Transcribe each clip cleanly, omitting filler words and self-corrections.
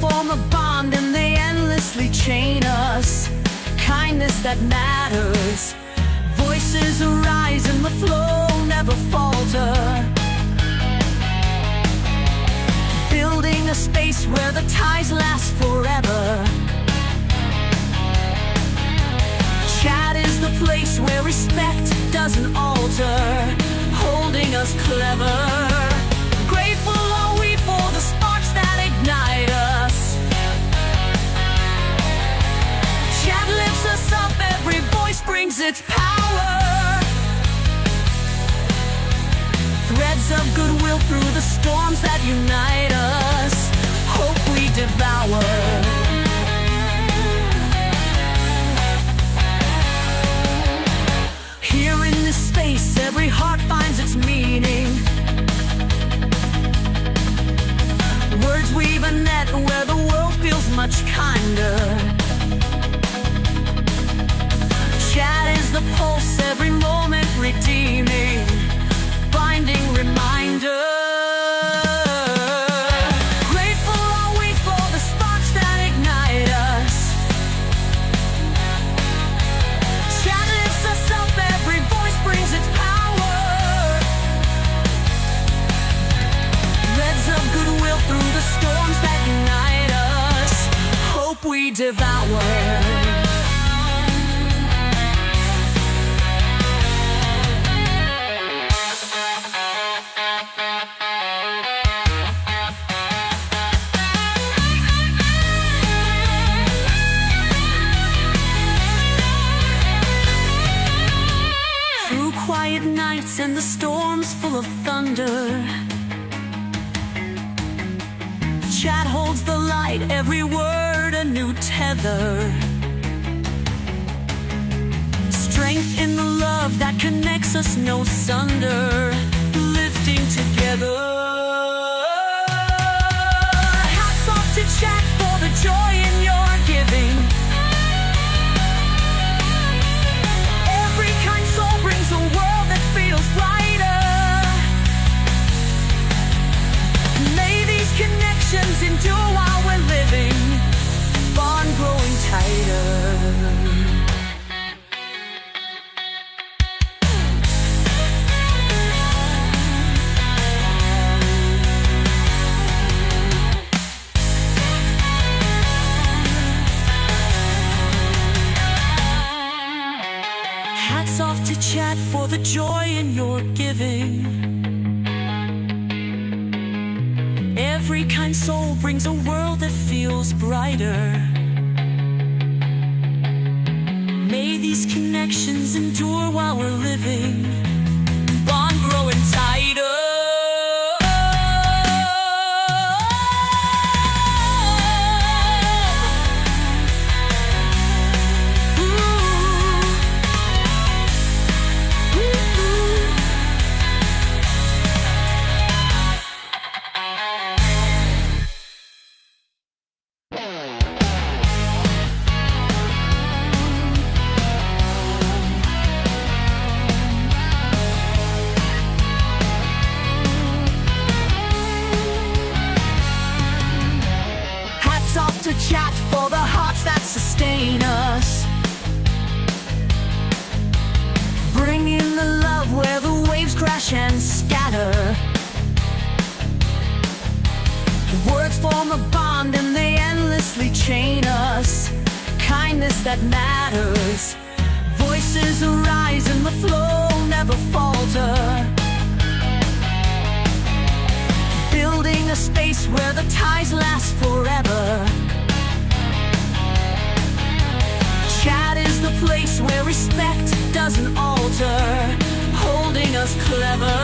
form a bond and they endlessly chain us. Kindness that matters. Voices arise and the flow never falter. Building a space where the ties last forever. Chat is the place where respect doesn't alter, holding us clever. Grateful are we for the sparks that ignite us. Chat lifts us up, every voice brings its power. Threads of goodwill through the storms that unite us. Hope we devour. Here in this space, every heart finds its meaning. Words weave a net where the world feels much kinder. Chat is the pulse, every moment redeeming, binding reminder. Grateful are we for the sparks that ignite us. Chat lifts us up, every voice brings its power. Threads of goodwill through the storms that unite us. Hope we devour. Quiet nights and the storms full of thunder, chat holds the light, every word a new tether. Strength in the love that connects us, no sunder, lifting together. Hats off to chat for the joy in your giving. Every kind soul brings a world that feels brighter. May these connections endure while we're living, bond growing tighter. Hats off to chat for the joy in your giving. Every kind soul brings a world that feels brighter. May these connections endure while we're living, bond growing tighter. To chat for the hearts that sustain us, bringing the love where the waves crash and scatter. Words form a bond and they endlessly chain us. Kindness that matters. Voices arise and the flow never falter. Building a space where the ties last forever. Chat is the place where respect doesn't alter, holding us clever.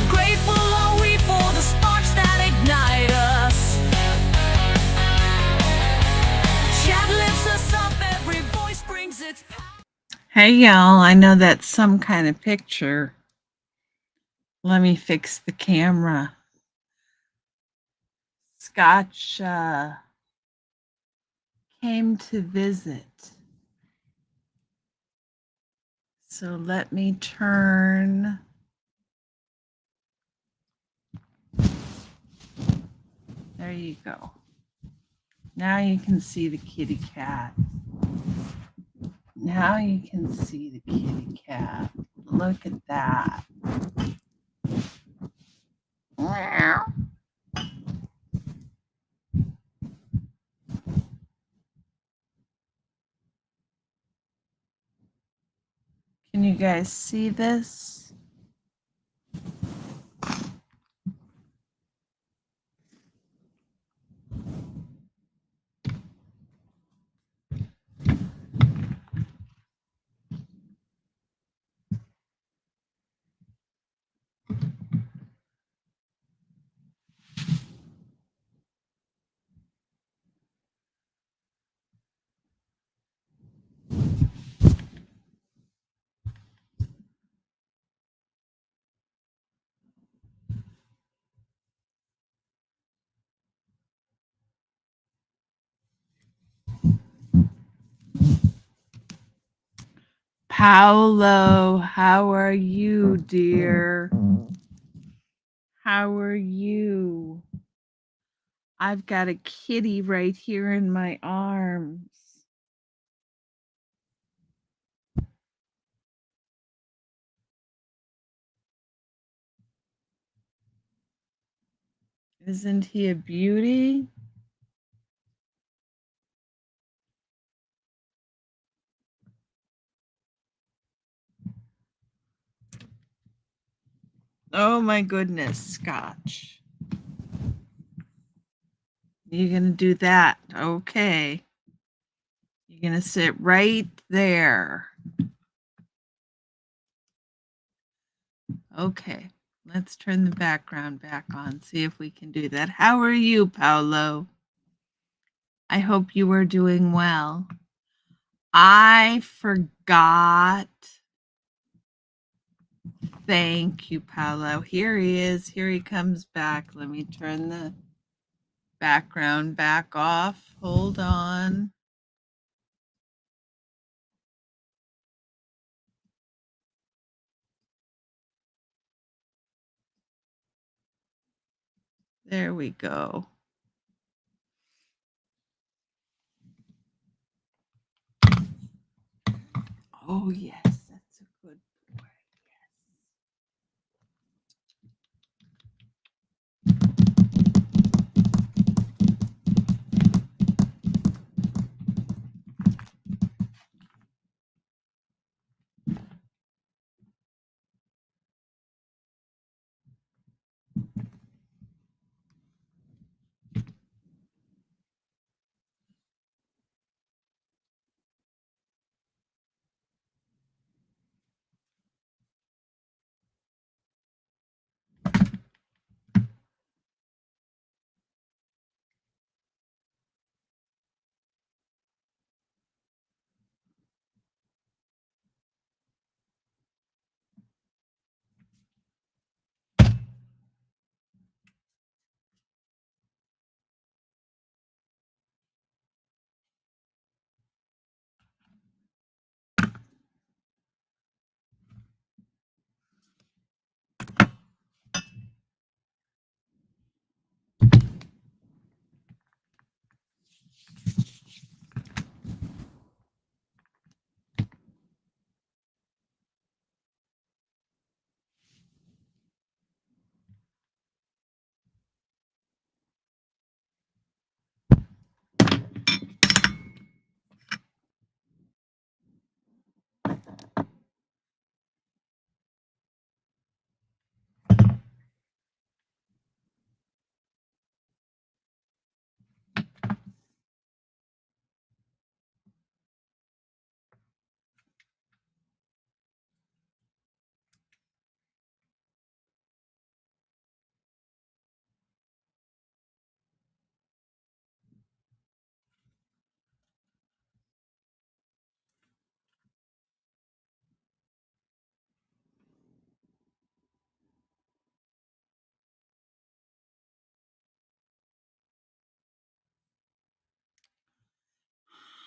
Grateful are we for the sparks that ignite us. Chat lifts us up, every voice brings its power. Hey y'all, I know that's some kind of picture. Let me fix the camera. Scotch came to visit. So let me turn there you go. Now you can see the kitty cat. Now you can see the kitty cat. Look at that. Meow. Can you guys see this? Paolo, how are you, dear? How are you? I've got a kitty right here in my arms. Isn't he a beauty? Oh my goodness, Scotch. You're going to do that. Okay. You're going to sit right there. Okay. Let's turn the background back on, see if we can do that. How are you, Paolo? I hope you are doing well. I forgot. Thank you, Paolo. Here he is. Here he comes back. Let me turn the background back off. Hold on. There we go. Oh, yes, that's a good boy.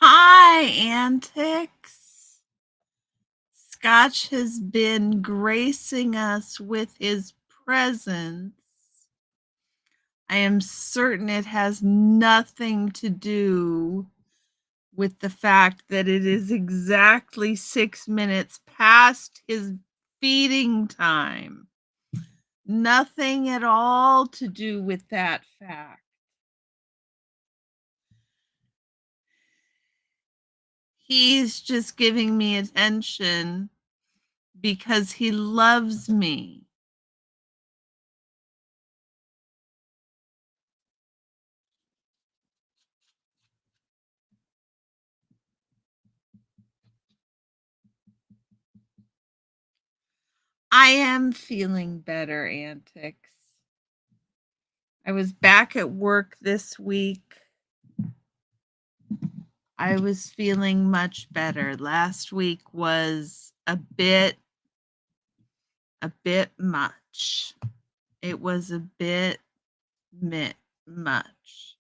Hi, Antics. Scotch has been gracing us with his presence. I am certain it has nothing to do with the fact that it is exactly 6 minutes past his feeding time. Nothing at all to do with that fact. He's just giving me attention because he loves me. I am feeling better, Antics. I was back at work this week. I was feeling much better. Last week was a bit much. It was a bit much.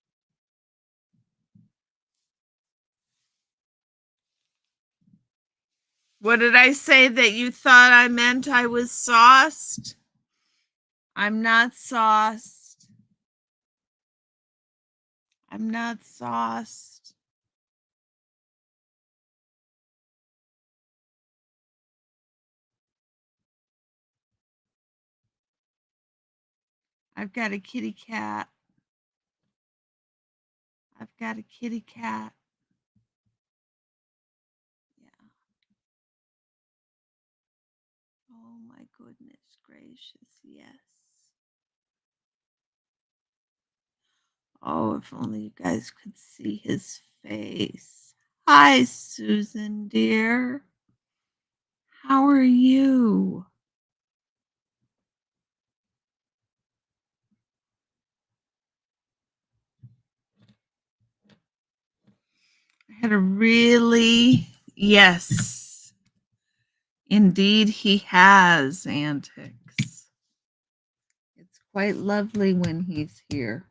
What did I say that you thought I meant I was sauced? I'm not sauced. I'm not sauced. I've got a kitty cat. I've got a kitty cat. Yeah. Oh my goodness gracious, yes. Oh, if only you guys could see his face. Hi, Susan, dear. How are you? I had a really, yes, indeed, he has antics. It's quite lovely when he's here.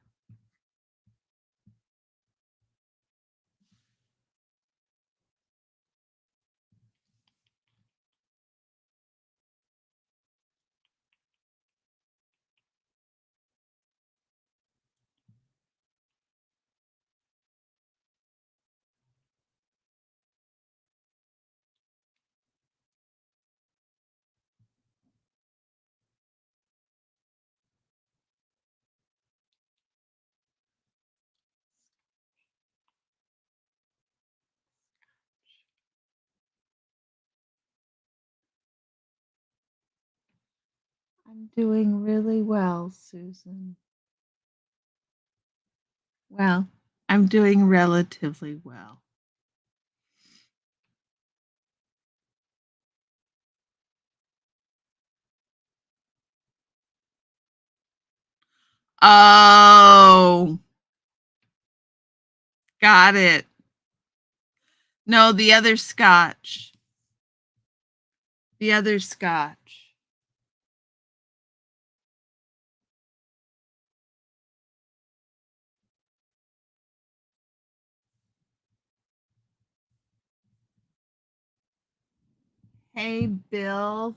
I'm doing really well, Susan. Well, I'm doing relatively well. Oh, got it. No, the other scotch. The other scotch. Hey, Bill.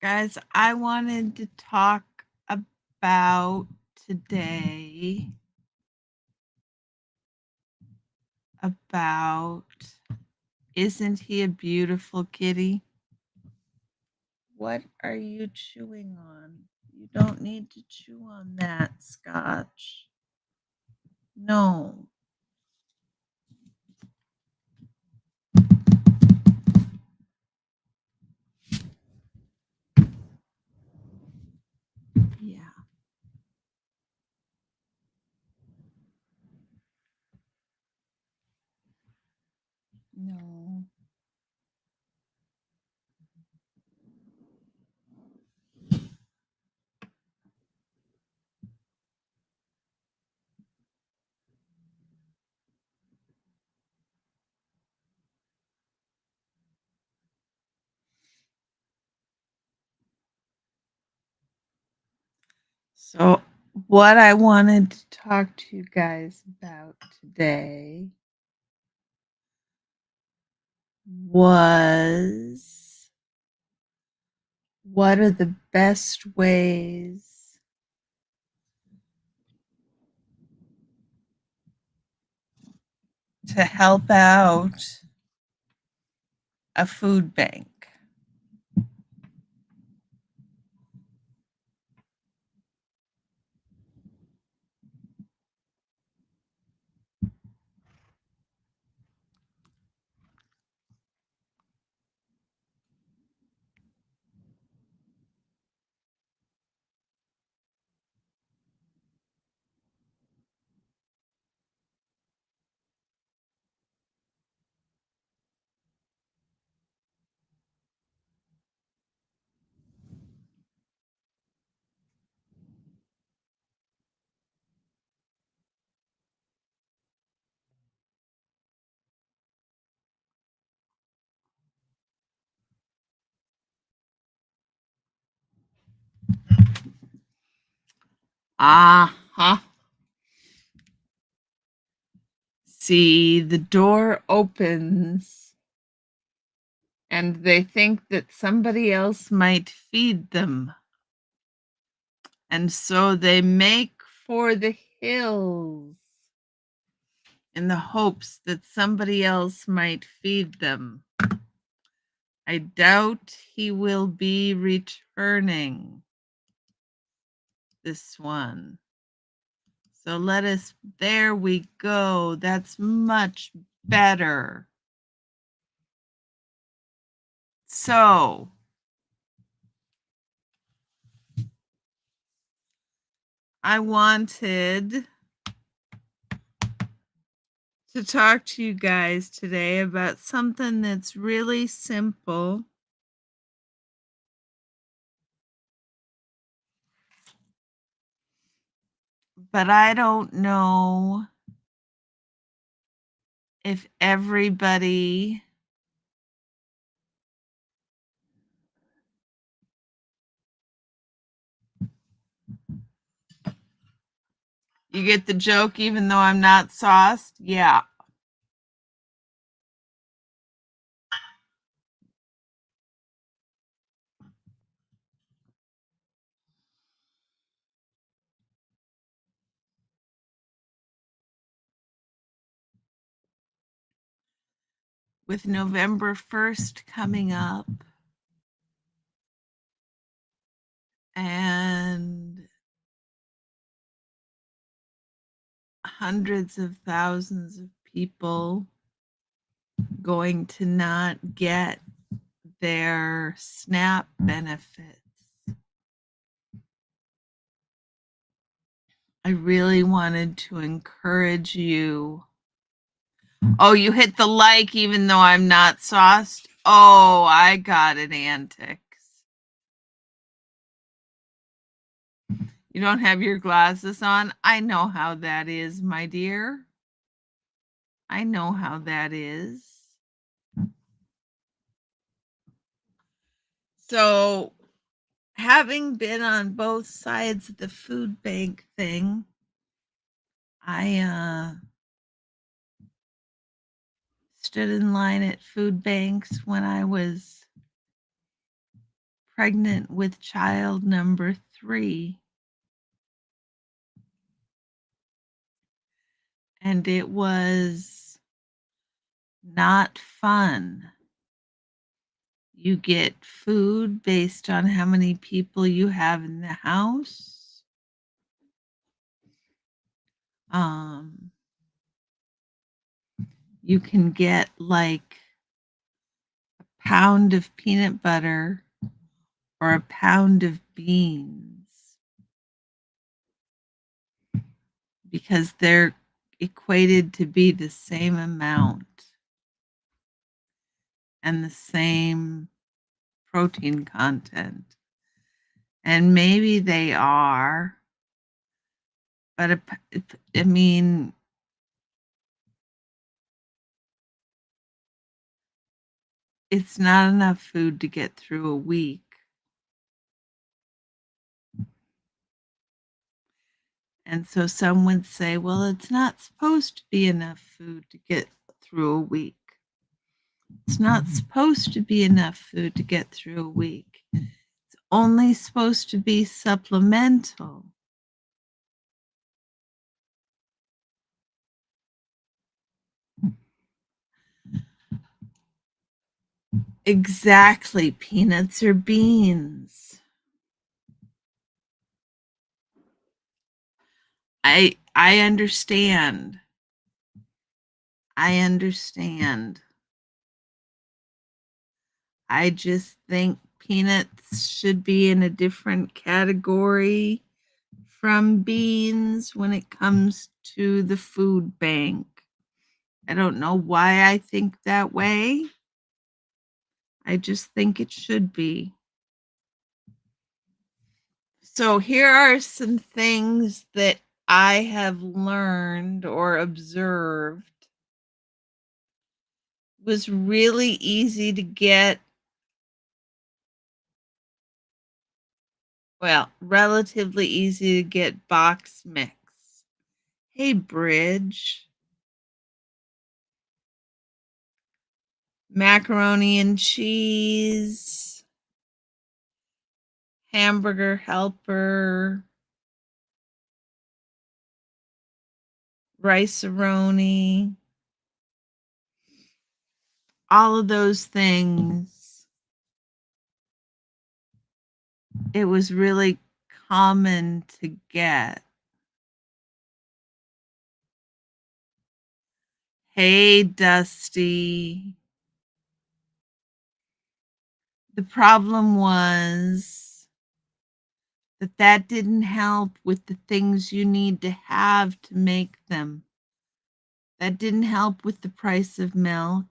Guys, I wanted to talk about today about isn't he a beautiful kitty? What are you chewing on? You don't need to chew on that, Scotch. No. Yeah. No. So, what I wanted to talk to you guys about today was, what are the best ways to help out a food bank? Uh-huh. See, the door opens and they think that somebody else might feed them. And so they make for the hills in the hopes that somebody else might feed them. I doubt he will be returning this one. So let us, there we go. That's much better. So I wanted to talk to you guys today about something that's really simple. But I don't know if everybody you get the joke even though I'm not sauced? Yeah. With November 1st coming up and hundreds of thousands of people going to not get their SNAP benefits, I really wanted to encourage you. Oh, you hit the like even though I'm not sauced? Oh, I got it, antics. You don't have your glasses on? I know how that is, my dear. I know how that is. So, having been on both sides of the food bank thing, I stood in line at food banks when I was pregnant with child number 3. And it was not fun. You get food based on how many people you have in the house. You can get like a pound of peanut butter or a pound of beans because they're equated to be the same amount and the same protein content. And maybe they are, but I mean, it's not enough food to get through a week. And so some would say, well, it's not supposed to be enough food to get through a week. It's not supposed to be enough food to get through a week. It's only supposed to be supplemental. Exactly, peanuts or beans. I understand. I understand. I just think peanuts should be in a different category from beans when it comes to the food bank. I don't know why I think that way. I just think it should be. So here are some things that I have learned or observed. It was really easy to get, well, relatively easy to get box mix. Hey, Bridge. Macaroni and cheese, hamburger helper, rice-a-roni, all of those things. It was really common to get. Hey, Dusty. The problem was that didn't help with the things you need to have to make them. That didn't help with the price of milk.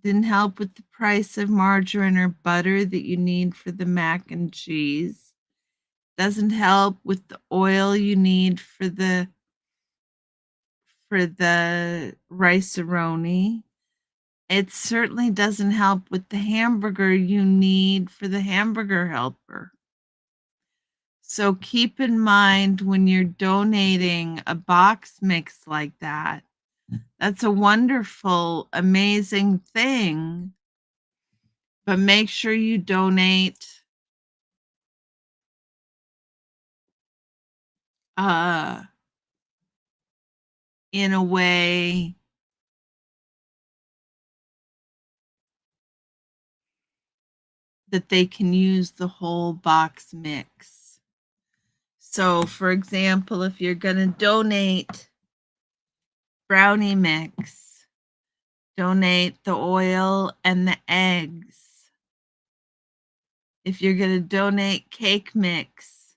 Didn't help with the price of margarine or butter that you need for the mac and cheese. Doesn't help with the oil you need for the rice-a-roni. It certainly doesn't help with the hamburger you need for the hamburger helper. So keep in mind when you're donating a box mix like that, that's a wonderful, amazing thing. But make sure you donate in a way that they can use the whole box mix. So, for example, if you're going to donate brownie mix, donate the oil and the eggs. If you're going to donate cake mix,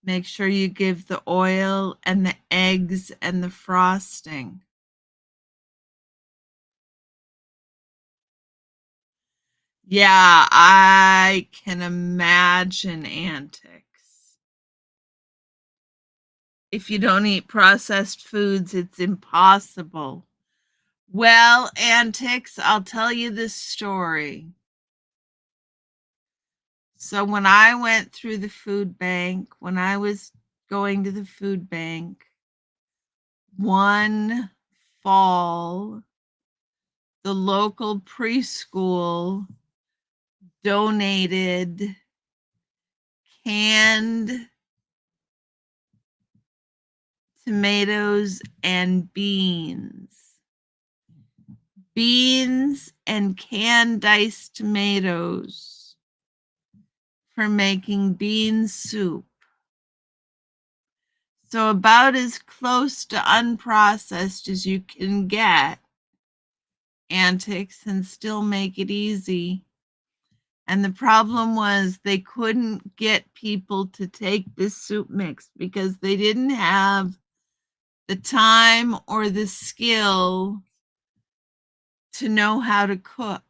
make sure you give the oil and the eggs and the frosting. Yeah, I can imagine antics. If you don't eat processed foods, it's impossible. Well, antics, I'll tell you this story. So when I went through the food bank, when I was going to the food bank, one fall, the local preschool donated canned tomatoes and beans. Beans and canned diced tomatoes for making bean soup. So about as close to unprocessed as you can get, antics, and still make it easy. And the problem was they couldn't get people to take this soup mix because they didn't have the time or the skill to know how to cook.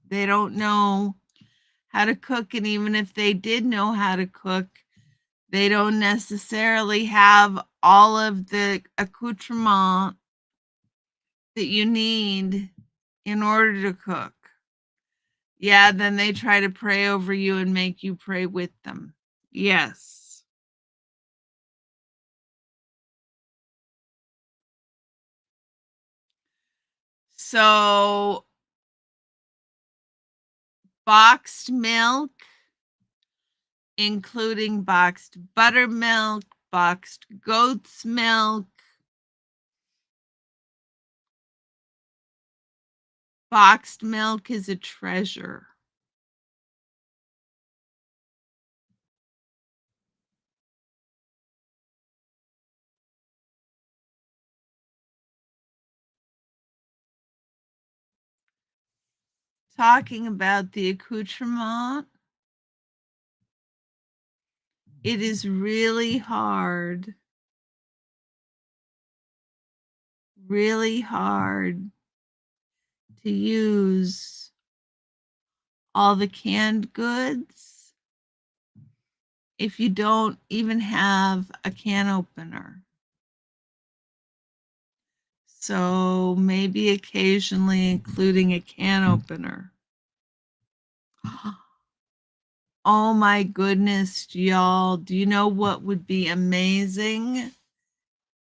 They don't know how to cook, and even if they did know how to cook, they don't necessarily have all of the accoutrement that you need in order to cook. Yeah, then they try to pray over you and make you pray with them. Yes. So, boxed milk, including boxed buttermilk, boxed goat's milk, boxed milk is a treasure. Talking about the accoutrement, it is really hard to use all the canned goods if you don't even have a can opener. So maybe occasionally including a can opener. Oh my goodness, y'all. Do you know what would be amazing?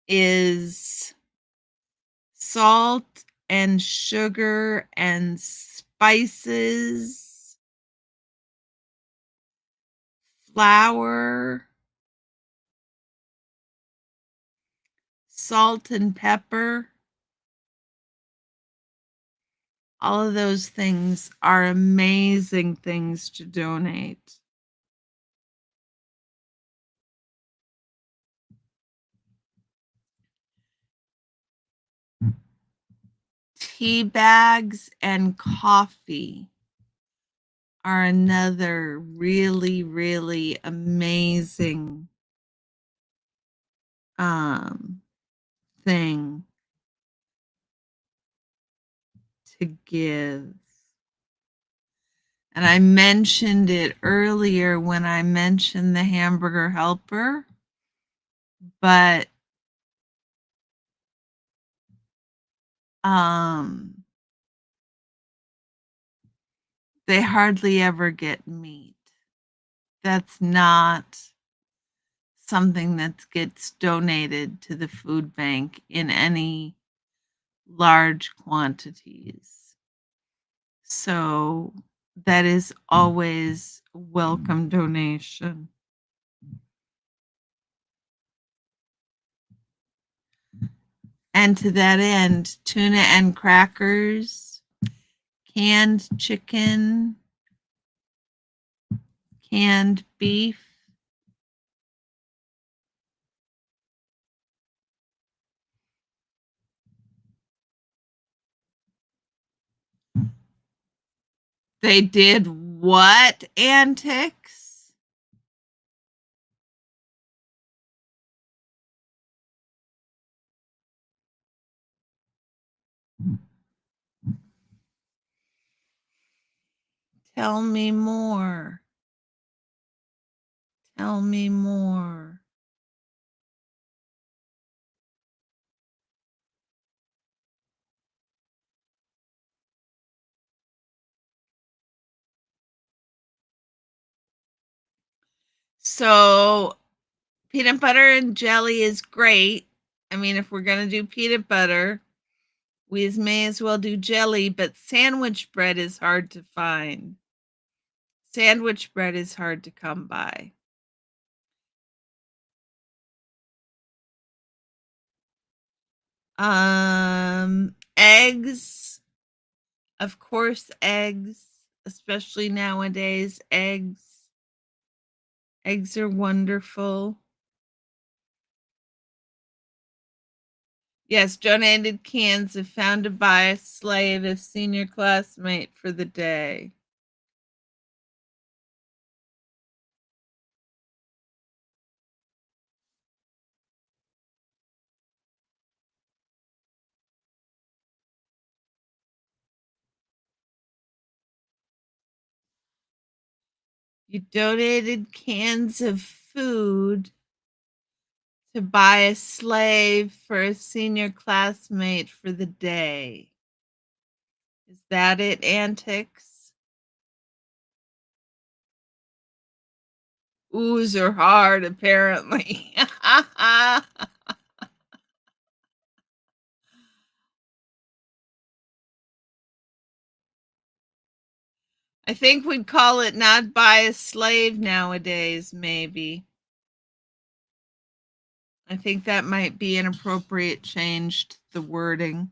Is salt and sugar and spices, flour, salt and pepper. All of those things are amazing things to donate. Tea bags and coffee are another really amazing thing to give. And I mentioned it earlier when I mentioned the hamburger helper, but they hardly ever get meat. That's not something that gets donated to the food bank in any large quantities. So that is always a welcome donation. And to that end, tuna and crackers, canned chicken, canned beef. They did what antics? Tell me more. Tell me more. So, peanut butter and jelly is great. I mean, if we're going to do peanut butter, we may as well do jelly, but sandwich bread is hard to find. Sandwich bread is hard to come by. Eggs, of course, eggs, especially nowadays, eggs. Eggs are wonderful. Yes, donated cans if found to buy a slave of senior classmate for the day. You donated cans of food to buy a slave for a senior classmate for the day. Is that it, antics? Oohs are hard, apparently. I think we'd call it not buy a slave nowadays, maybe. I think that might be an appropriate change to the wording.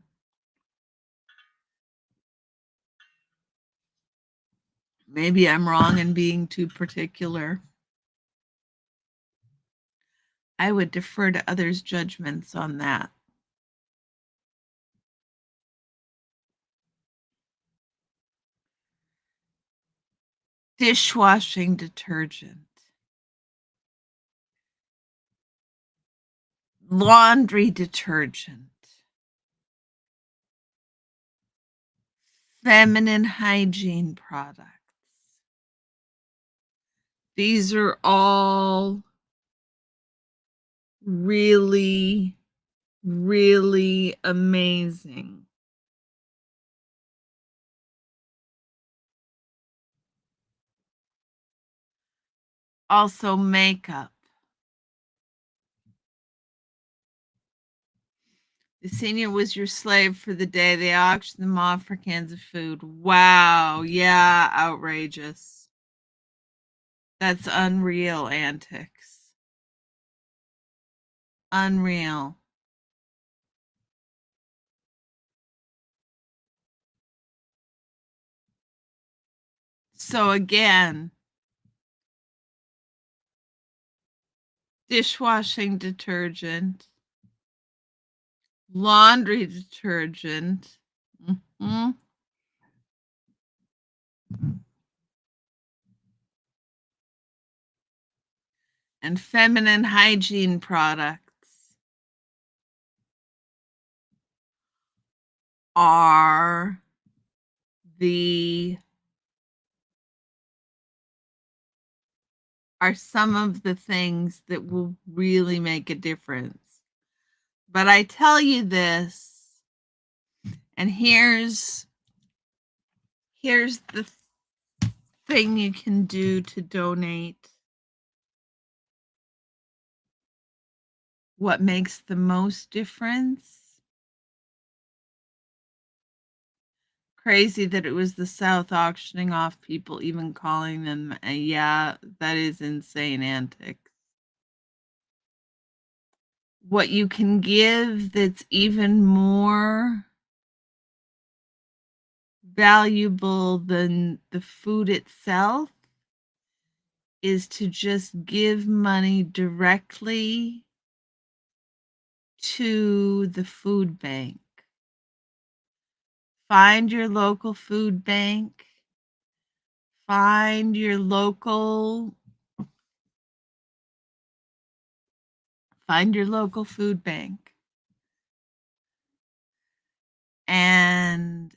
Maybe I'm wrong in being too particular. I would defer to others' judgments on that. Dishwashing detergent. Laundry detergent. Feminine hygiene products. These are all really, really amazing. Also, makeup. The senior was your slave for the day. They auctioned them off for cans of food. Wow. Yeah, outrageous. That's unreal antics. Unreal. So again, dishwashing detergent, laundry detergent, mhm, and feminine hygiene products are the are some of the things that will really make a difference. But I tell you this, and here's the thing you can do to donate. What makes the most difference? Crazy that it was the South auctioning off people, even calling them. Yeah, that is insane antics. What you can give that's even more valuable than the food itself is to just give money directly to the food bank. Find your local food bank. Find your local food bank and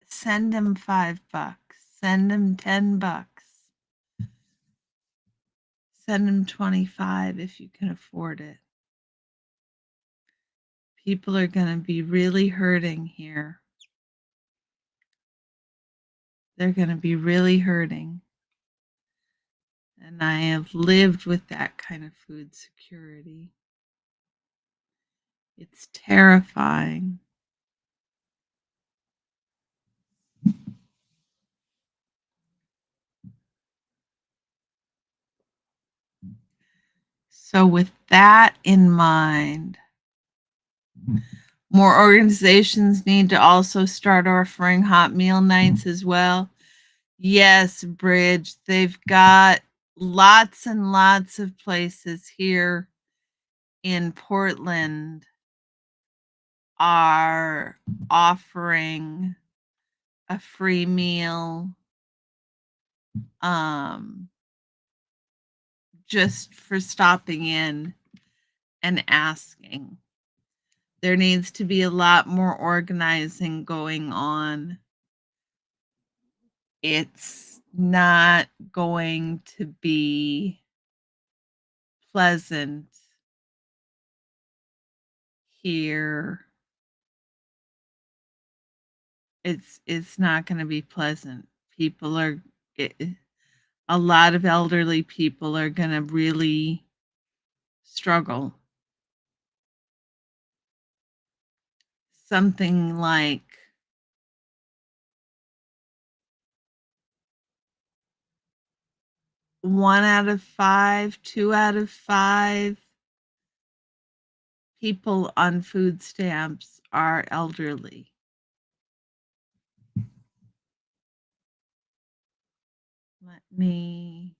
send them $5, send them $10, send them 25 if you can afford it. People are going to be really hurting here. They're going to be really hurting. And I have lived with that kind of food security. It's terrifying. So, with that in mind, more organizations need to also start offering hot meal nights as well. Yes, Bridge, they've got lots and lots of places here in Portland are offering a free meal just for stopping in and asking. There needs to be a lot more organizing going on. It's not going to be pleasant here. It's not going to be pleasant. People are a lot of elderly people are going to really struggle. something like 1 out of 5, 2 out of 5 people on food stamps are elderly. Let me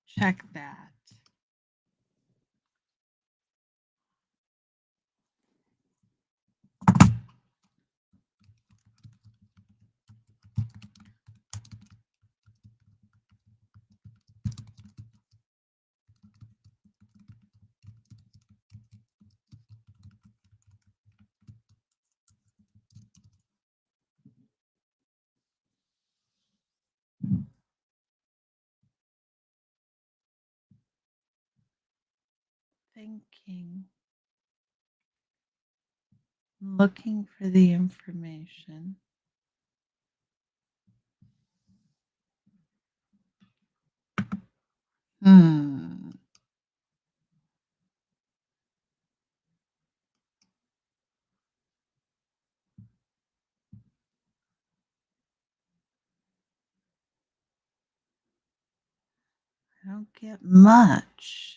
check that. Thinking. Looking for the information. Hmm. I don't get much.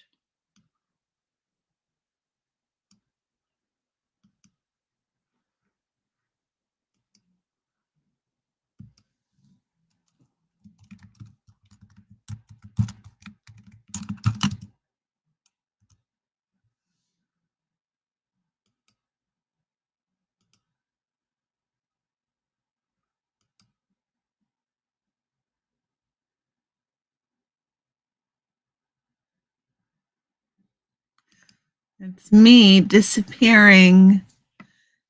It's me disappearing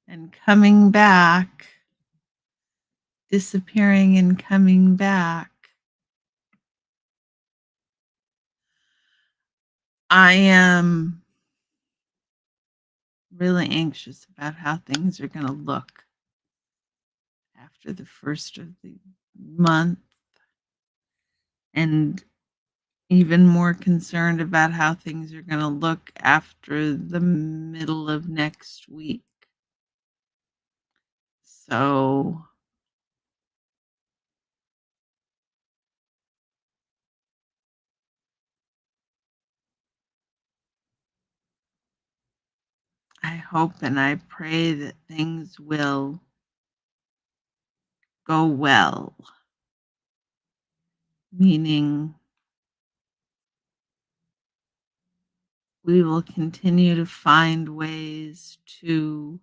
and coming back, disappearing and coming back. I am really anxious about how things are going to look after the first of the month, and even more concerned about how things are going to look after the middle of next week. So I hope and I pray that things will go well, meaning we will continue to find ways to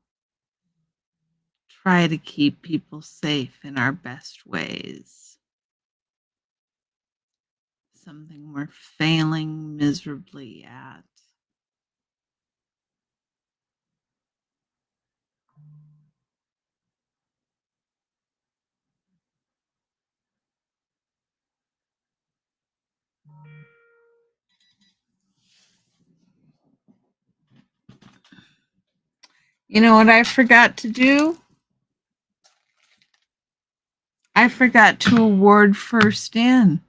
try to keep people safe in our best ways. Something we're failing miserably at. You know what I forgot to do? I forgot to award first in.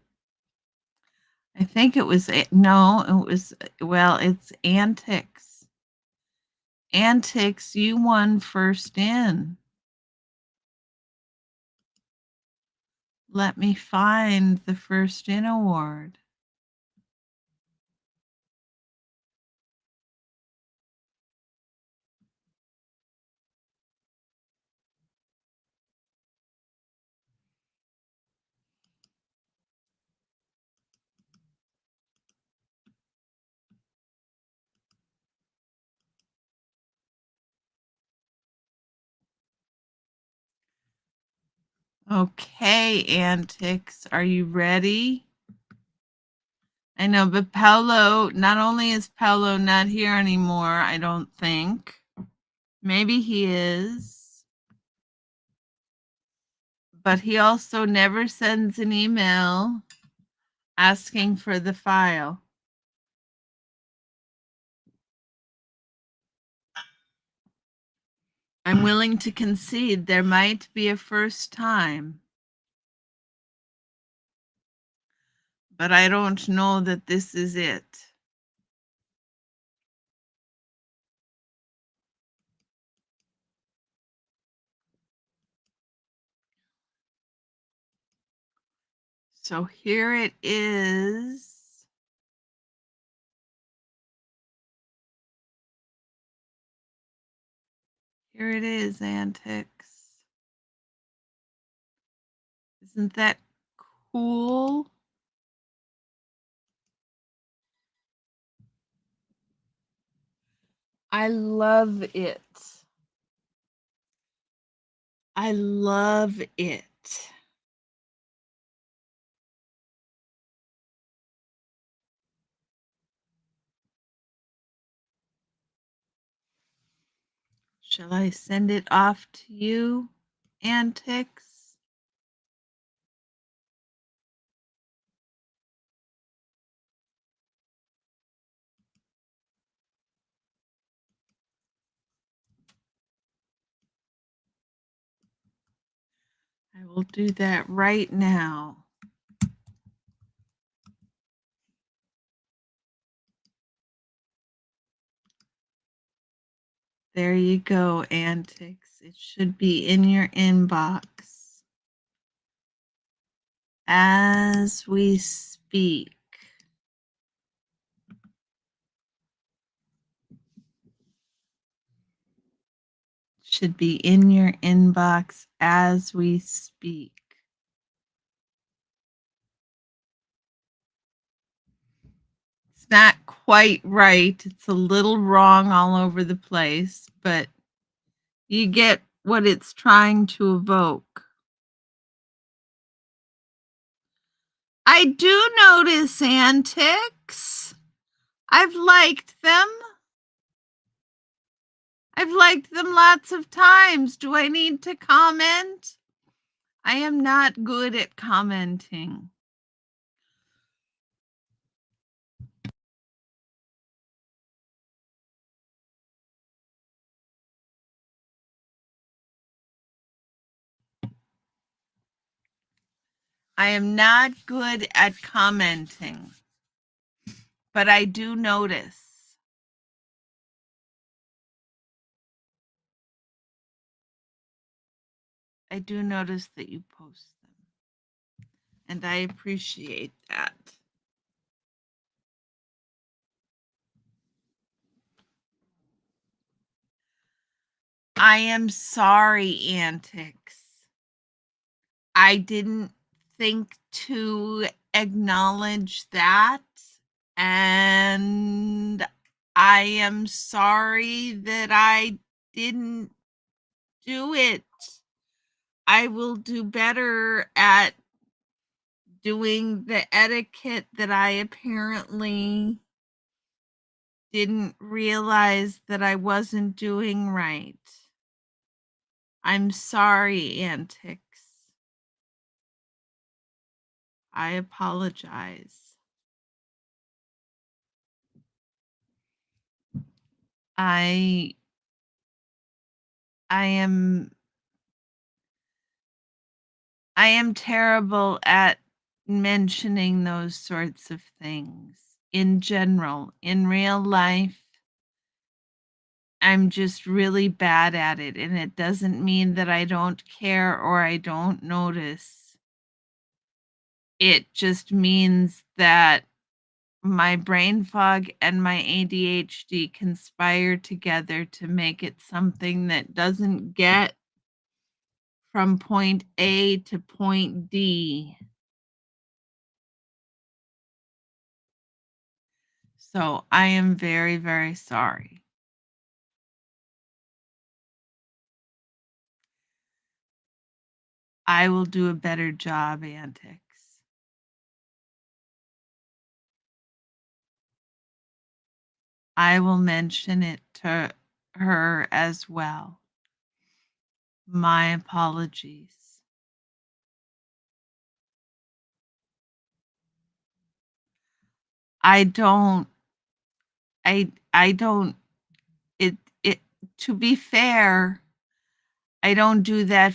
I think it was, no, it was, well, it's Antics. Antics, you won first in. Let me find the first in award. Okay, Antics, are you ready? I know, but Paolo, not only is Paolo not here anymore, I don't think. Maybe he is. But he also never sends an email asking for the file. I'm willing to concede there might be a first time, but I don't know that this is it. So here it is. Here it is, Antics. Isn't that cool? I love it. I love it. Shall I send it off to you, Antics? I will do that right now. There you go, Antics. It should be in your inbox as we speak. Should be in your inbox as we speak. It's not quite right. It's a little wrong all over the place, but you get what it's trying to evoke. I do notice Antics. I've liked them. I've liked them lots of times. Do I need to comment? I am not good at commenting. I am not good at commenting, but I do notice. I do notice that you post them, and I appreciate that. I am sorry, Antics. I didn't think to acknowledge that. And I am sorry that I didn't do it. I will do better at doing the etiquette that I apparently didn't realize that I wasn't doing right. I'm sorry, Antics. I apologize. I am terrible at mentioning those sorts of things in general. In real life, I'm just really bad at it, and it doesn't mean that I don't care or I don't notice. It just means that my brain fog and my ADHD conspire together to make it something that doesn't get from point A to point D. So I am very, very sorry. I will do a better job, Antics. I will mention it to her as well. My apologies. I don't it to be fair, I don't do that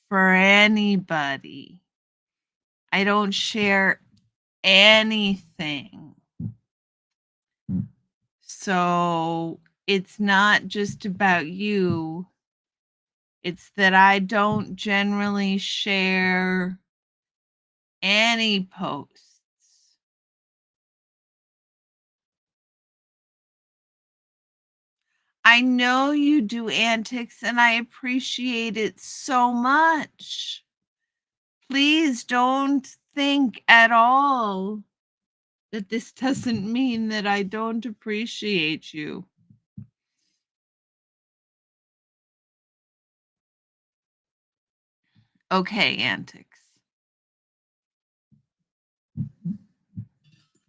for anybody. I don't share anything. So it's not just about you. It's that I don't generally share any posts. I know you do antics and I appreciate it so much. Please don't think at all that this doesn't mean that I don't appreciate you. Okay, antics.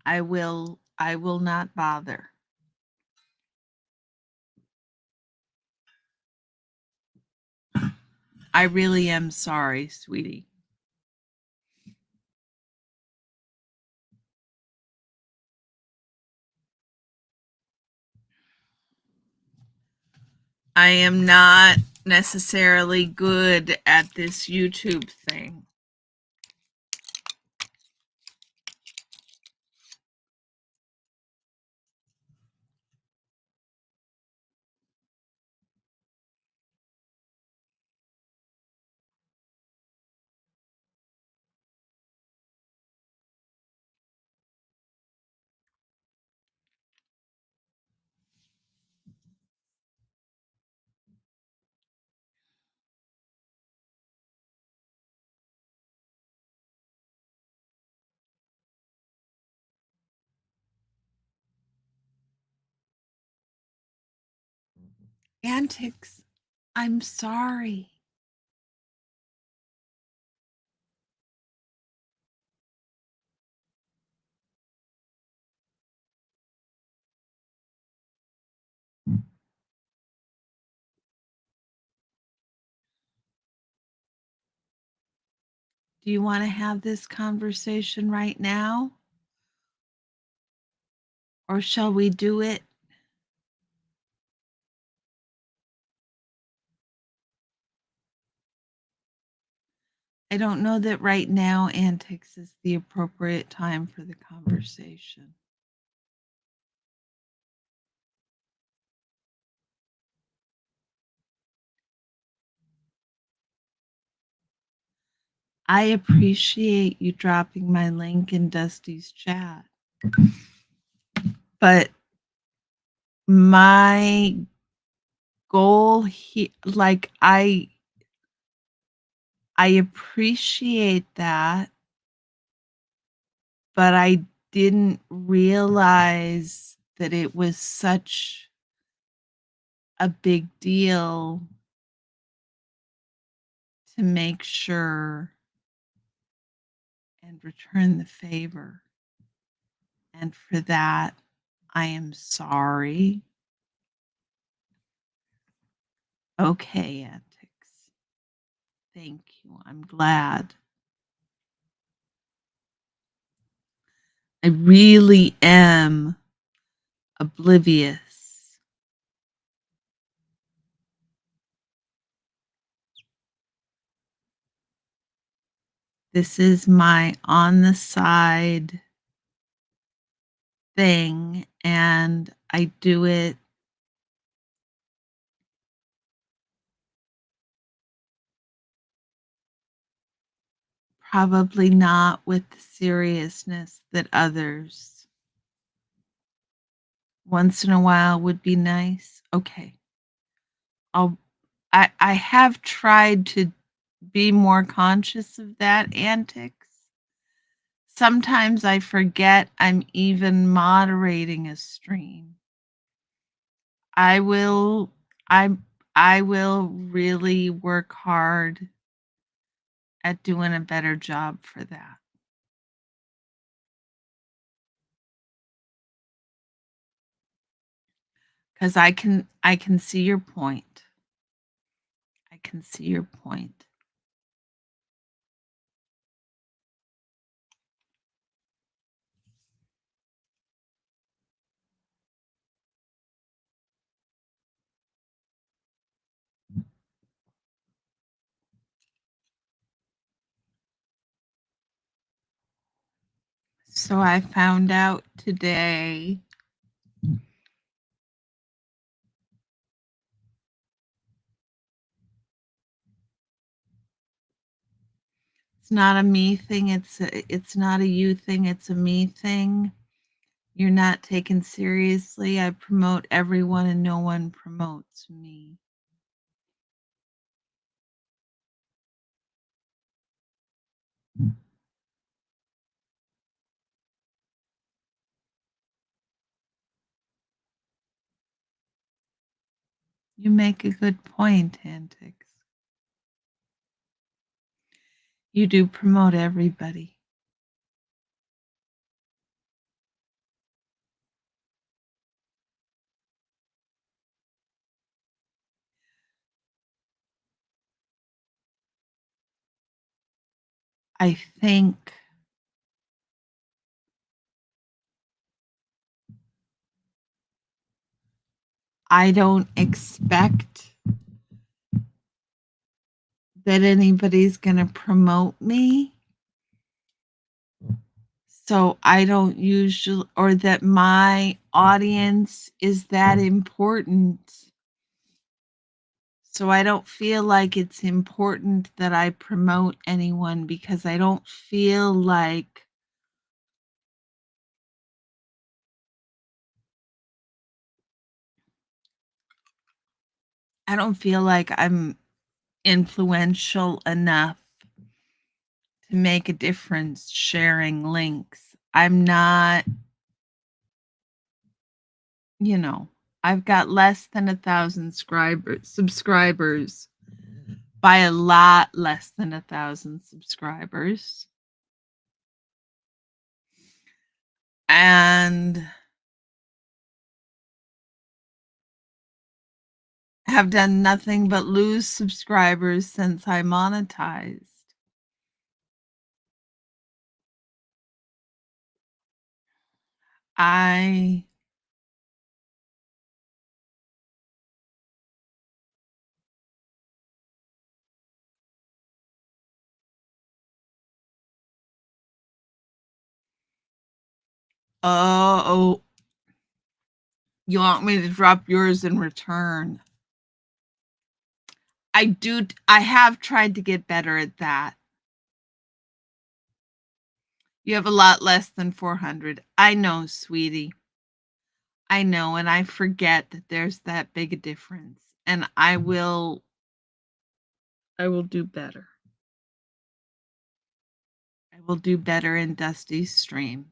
I will not bother. I really am sorry, sweetie. I am not necessarily good at this YouTube thing. Antics, I'm sorry. Do you want to have this conversation right now? Or shall we do it? I don't know that right now antics is the appropriate time for the conversation. I appreciate you dropping my link in Dusty's chat. But my goal here, like I appreciate that, but I didn't realize that it was such a big deal to make sure and return the favor. And for that, I am sorry. Okay, antics. Thank you. I'm glad. I really am oblivious. This is my on the side thing, and I do it probably not with the seriousness that others once in a while would be nice. Okay. I have tried to be more conscious of that antics. Sometimes I forget I'm even moderating a stream. I will I will really work hard at doing a better job for that. Cuz I can see your point. I can see your point. So I found out today It's not a me thing, it's not a you thing, it's a me thing. You're not taken seriously. I promote everyone and no one promotes me. You make a good point, Antics. You do promote everybody. I think I don't expect that anybody's going to promote me. So I don't usually, or that my audience is that important. So I don't feel like it's important that I promote anyone because I don't feel like I'm influential enough to make a difference sharing links. I'm not, you know, I've got less than 1,000 subscribers by a lot less than 1,000 subscribers. And have done nothing but lose subscribers since I monetized. I oh, you want me to drop yours in return? I have tried to get better at that. You have a lot less than 400. I know, sweetie. I know, and I forget that there's that big a difference. And I will do better. I will do better in Dusty's stream.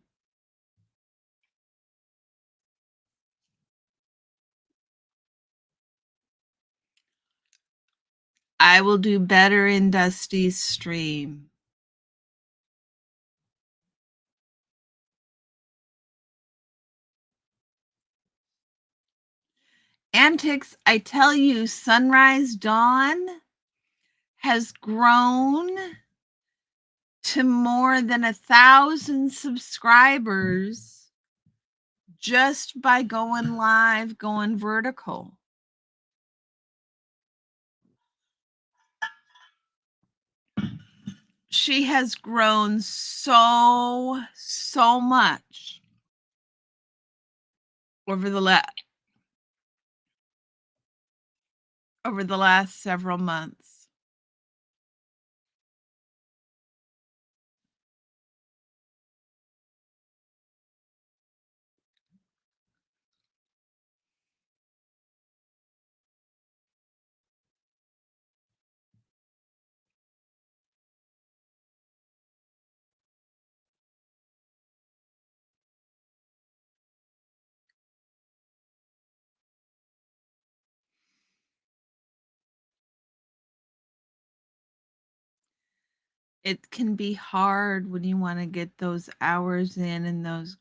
I will do better in Dusty's stream. Antics, I tell you, Sunrise Dawn has grown to more than 1,000 subscribers just by going live, going vertical. She has grown so much over the last several months. It can be hard when you want to get those hours in and those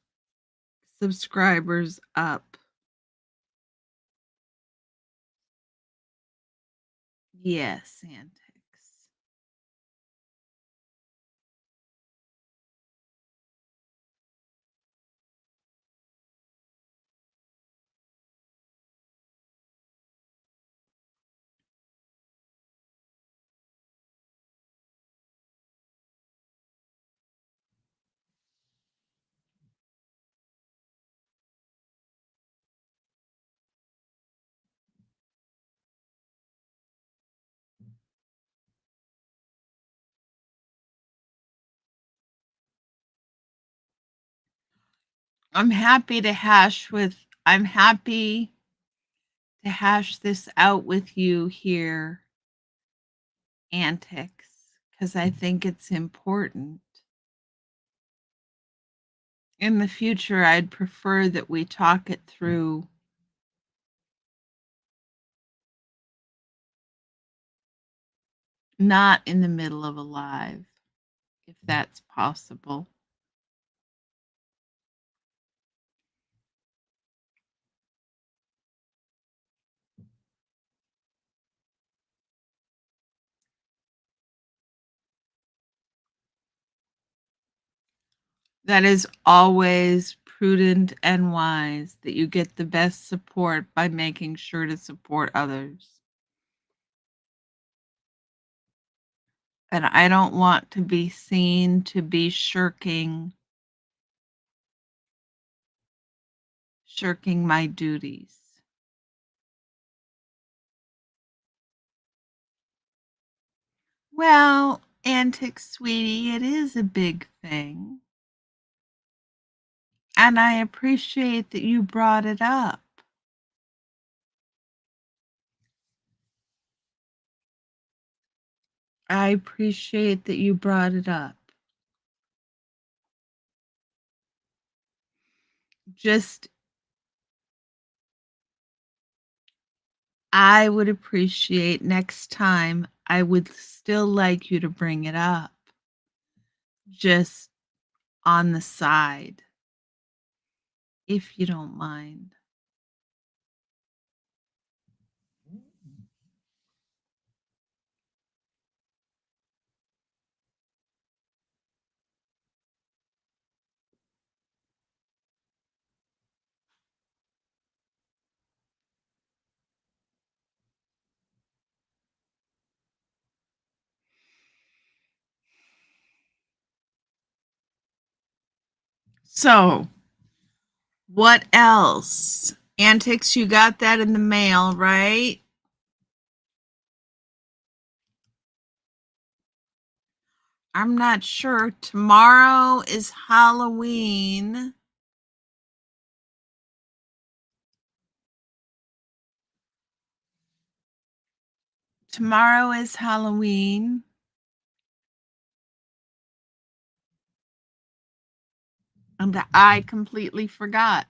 subscribers up. Yes, Antics. I'm happy to hash this out with you here, Antics, because I think it's important. In the future, I'd prefer that we talk it through not in the middle of a live, if that's possible. That is always prudent and wise, that you get the best support by making sure to support others. And I don't want to be seen to be shirking my duties. Well, Antics, sweetie, it is a big thing. And I appreciate that you brought it up. I appreciate that you brought it up. Just, I would appreciate next time, I would still like you to bring it up. Just on the side, if you don't mind. So, what else? Antics, you got that in the mail, right? I'm not sure. Tomorrow is Halloween. Tomorrow is Halloween. And I completely forgot.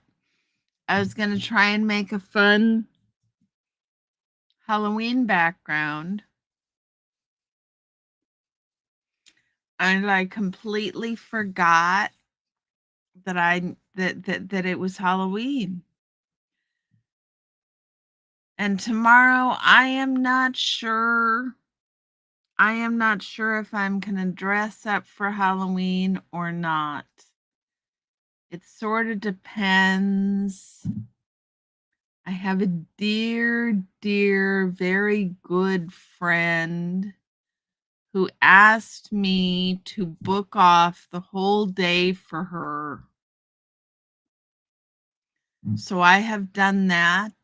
I was going to try and make a fun Halloween background. And I completely forgot that that it was Halloween. And tomorrow I am not sure if I'm going to dress up for Halloween or not. It sort of depends. I have a dear, very good friend who asked me to book off the whole day for her. So I have done that.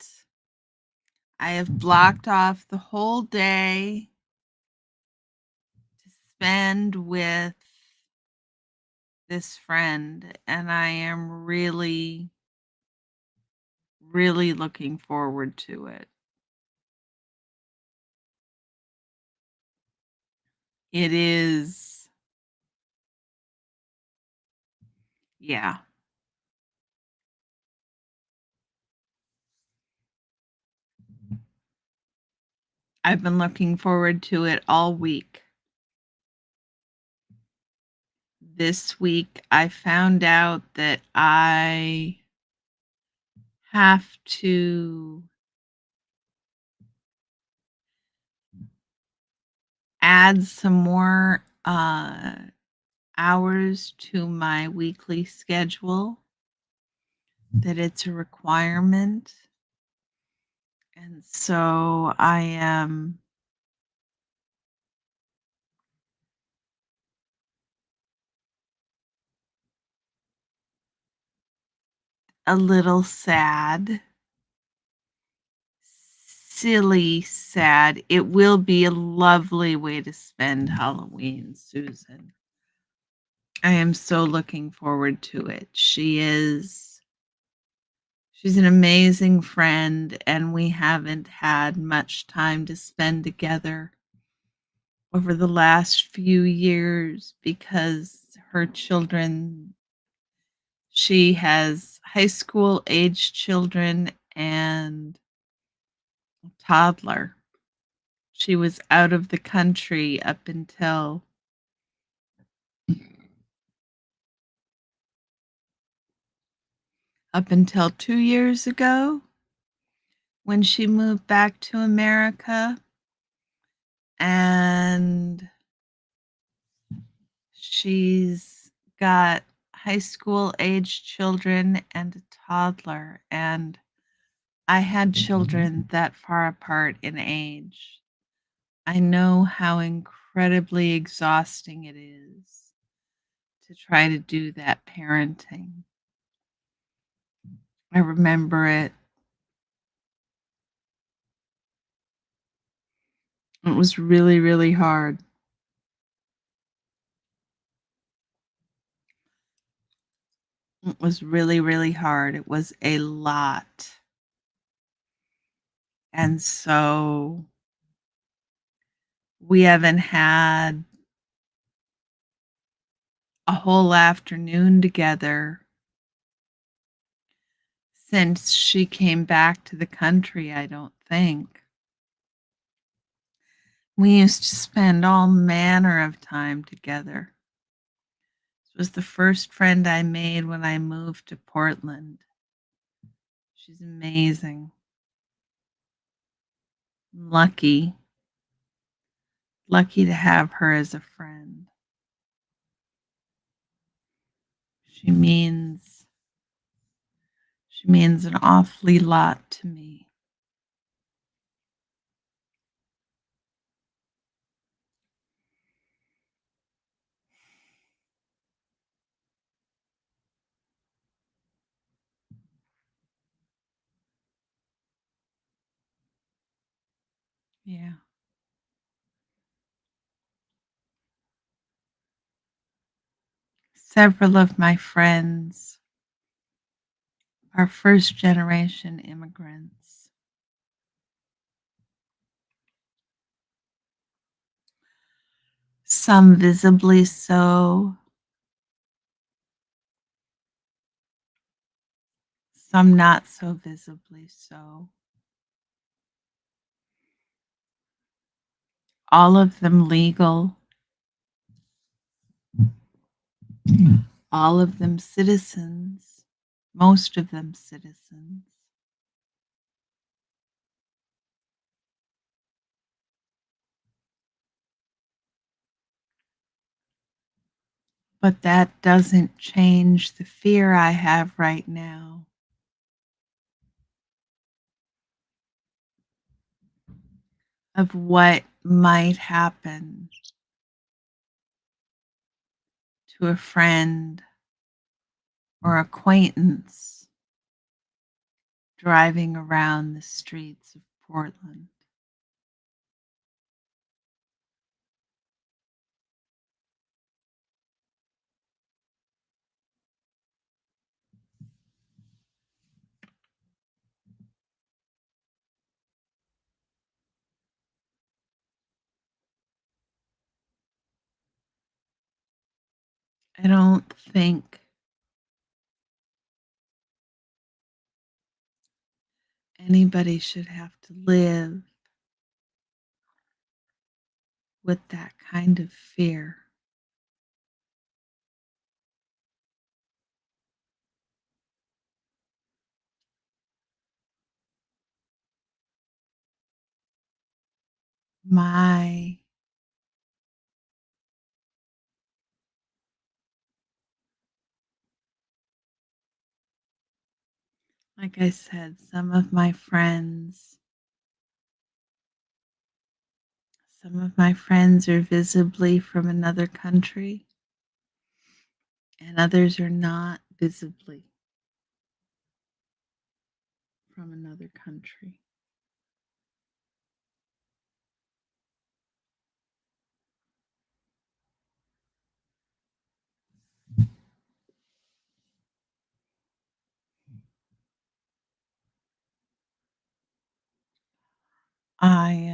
I have blocked off the whole day to spend with this friend, and I am really, really looking forward to it. It is, yeah. I've been looking forward to it all week. This week, I found out that I have to add some more hours to my weekly schedule, that it's a requirement. And so I am a little sad. Silly sad. It will be a lovely way to spend Halloween, Susan. I am so looking forward to it. She is She's an amazing friend, and we haven't had much time to spend together over the last few years because her children, she has high school age children and a toddler. She was out of the country up until 2 years ago when she moved back to America, and she's got high school age children and a toddler, and I had children that far apart in age. I know how incredibly exhausting it is to try to do that parenting. I remember it. It was really, really hard. It was really, really hard. It was a lot. And so we haven't had a whole afternoon together since she came back to the country, I don't think. We used to spend all manner of time together. This was the first friend I made when I moved to Portland. She's amazing. Lucky, lucky to have her as a friend. She means she means an awfully lot to me. Yeah. Several of my friends are first generation immigrants. Some visibly so, some not so visibly so. All of them legal, all of them citizens, most of them citizens. But that doesn't change the fear I have right now of what might happen to a friend or acquaintance driving around the streets of Portland. I don't think anybody should have to live with that kind of fear. My, like I said, some of my friends are visibly from another country, and others are not visibly from another country. I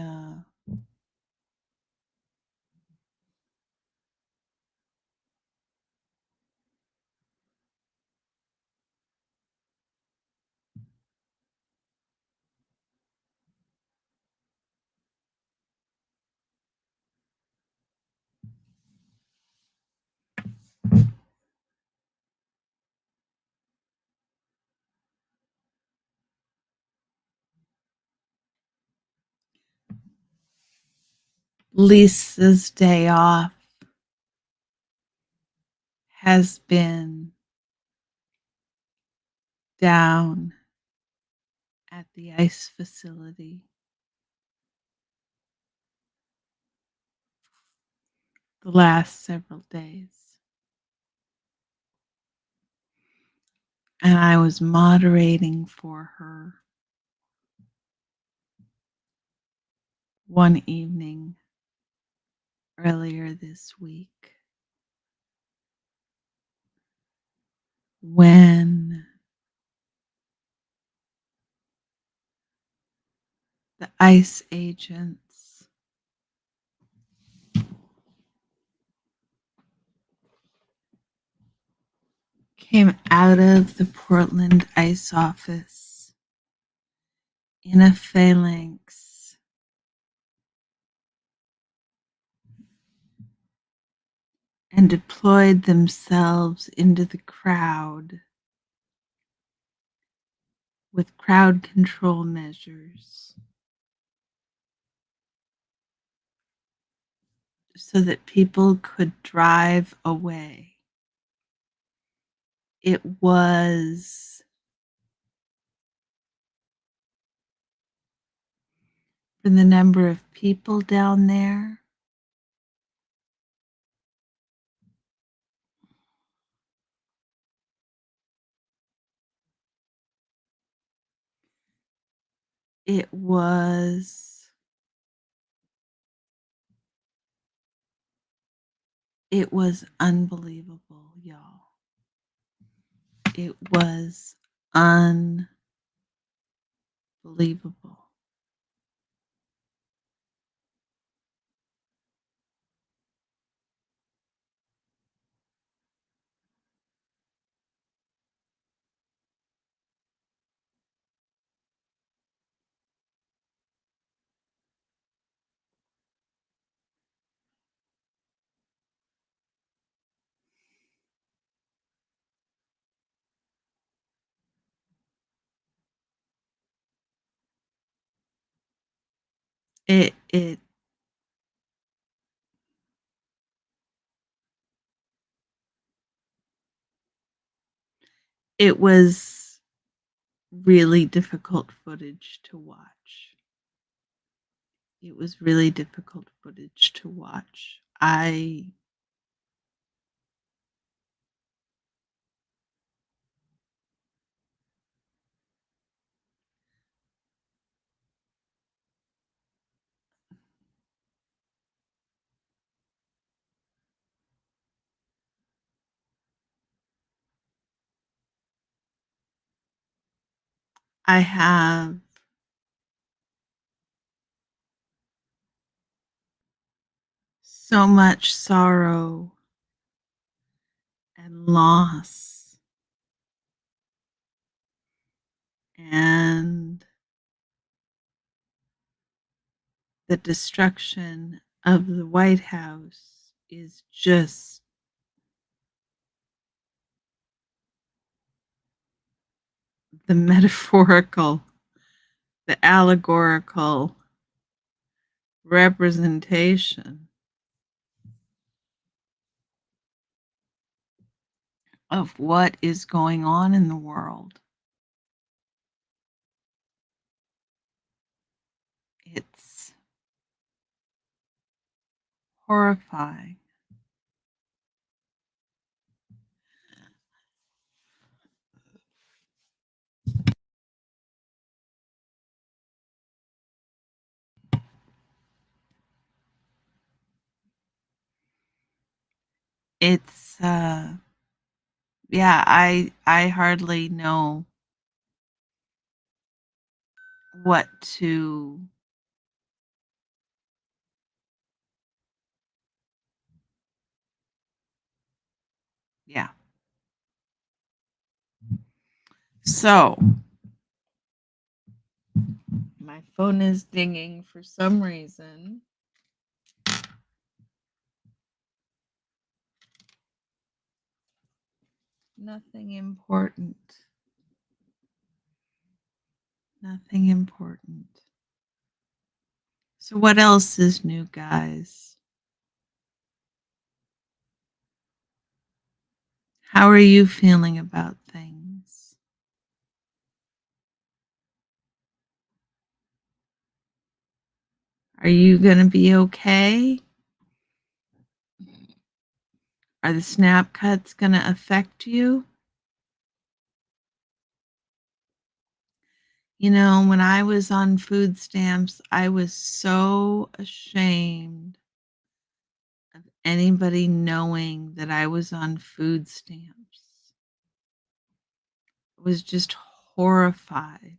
Lisa's day off has been down at the ice facility the last several days. And I was moderating for her one evening earlier this week when the ICE agents came out of the Portland ICE office in a phalanx and deployed themselves into the crowd with crowd control measures so that people could drive away. It was for the number of people down there. It was unbelievable, y'all. It was unbelievable. It it was really difficult footage to watch. It was really difficult footage to watch. I have so much sorrow and loss and the destruction of the White House is just the metaphorical, the allegorical representation of what is going on in the world. It's horrifying. It's yeah, I hardly know what to Yeah. So my phone is dinging for some reason. Nothing important. Nothing important. So, what else is new, guys? How are you feeling about things? Are you going to be okay? Are the snap cuts going to affect you? You know, when I was on food stamps, I was so ashamed of anybody knowing that I was on food stamps. I was just horrified.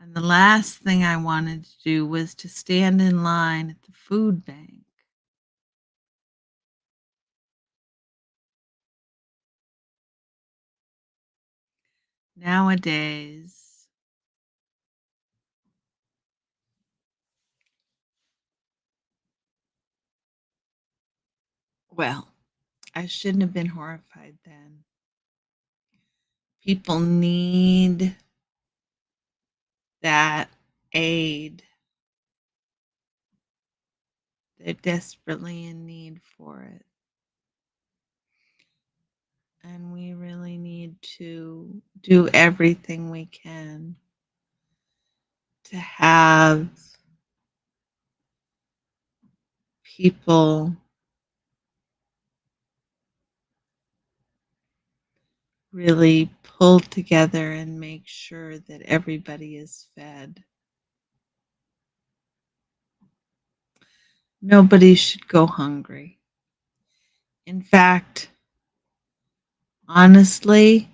And the last thing I wanted to do was to stand in line at the food bank. Nowadays, well, I shouldn't have been horrified then. People need that aid. They're desperately in need for it. And we really need to do everything we can to have people really pull together and make sure that everybody is fed. Nobody should go hungry. In fact, honestly,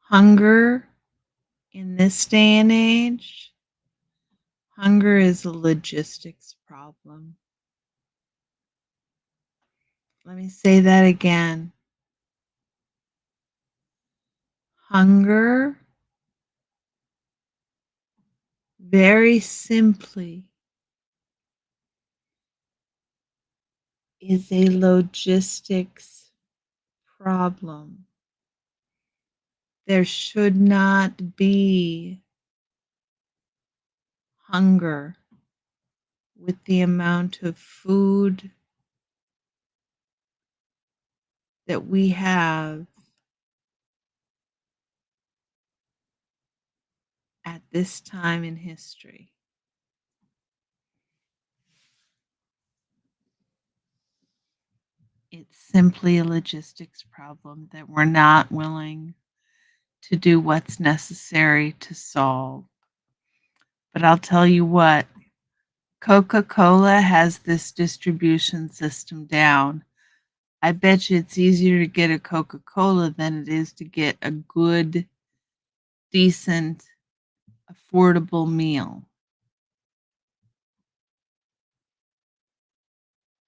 hunger in this day and age, hunger is a logistics problem. Let me say that again. Hunger, very simply, is a logistics problem. There should not be hunger with the amount of food that we have at this time in history. It's simply a logistics problem that we're not willing to do what's necessary to solve. But I'll tell you what, Coca-Cola has this distribution system down. I bet you it's easier to get a Coca-Cola than it is to get a good, decent, affordable meal.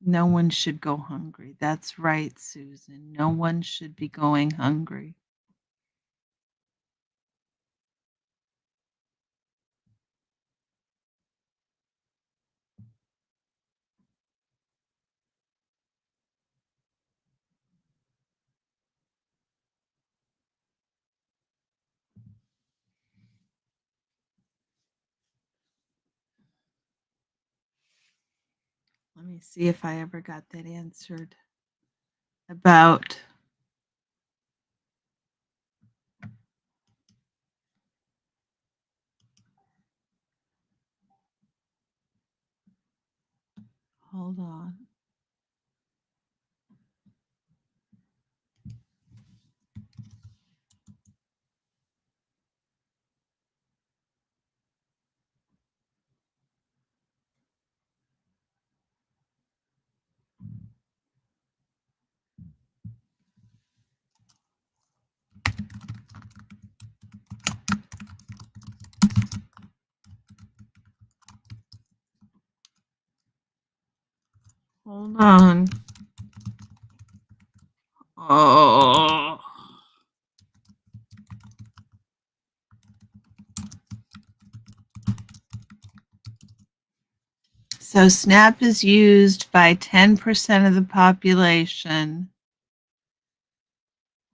No one should go hungry. That's right, Susan. No one should be going hungry. Let me see if I ever got that answered about hold on. on. Oh. So SNAP is used by 10% of the population,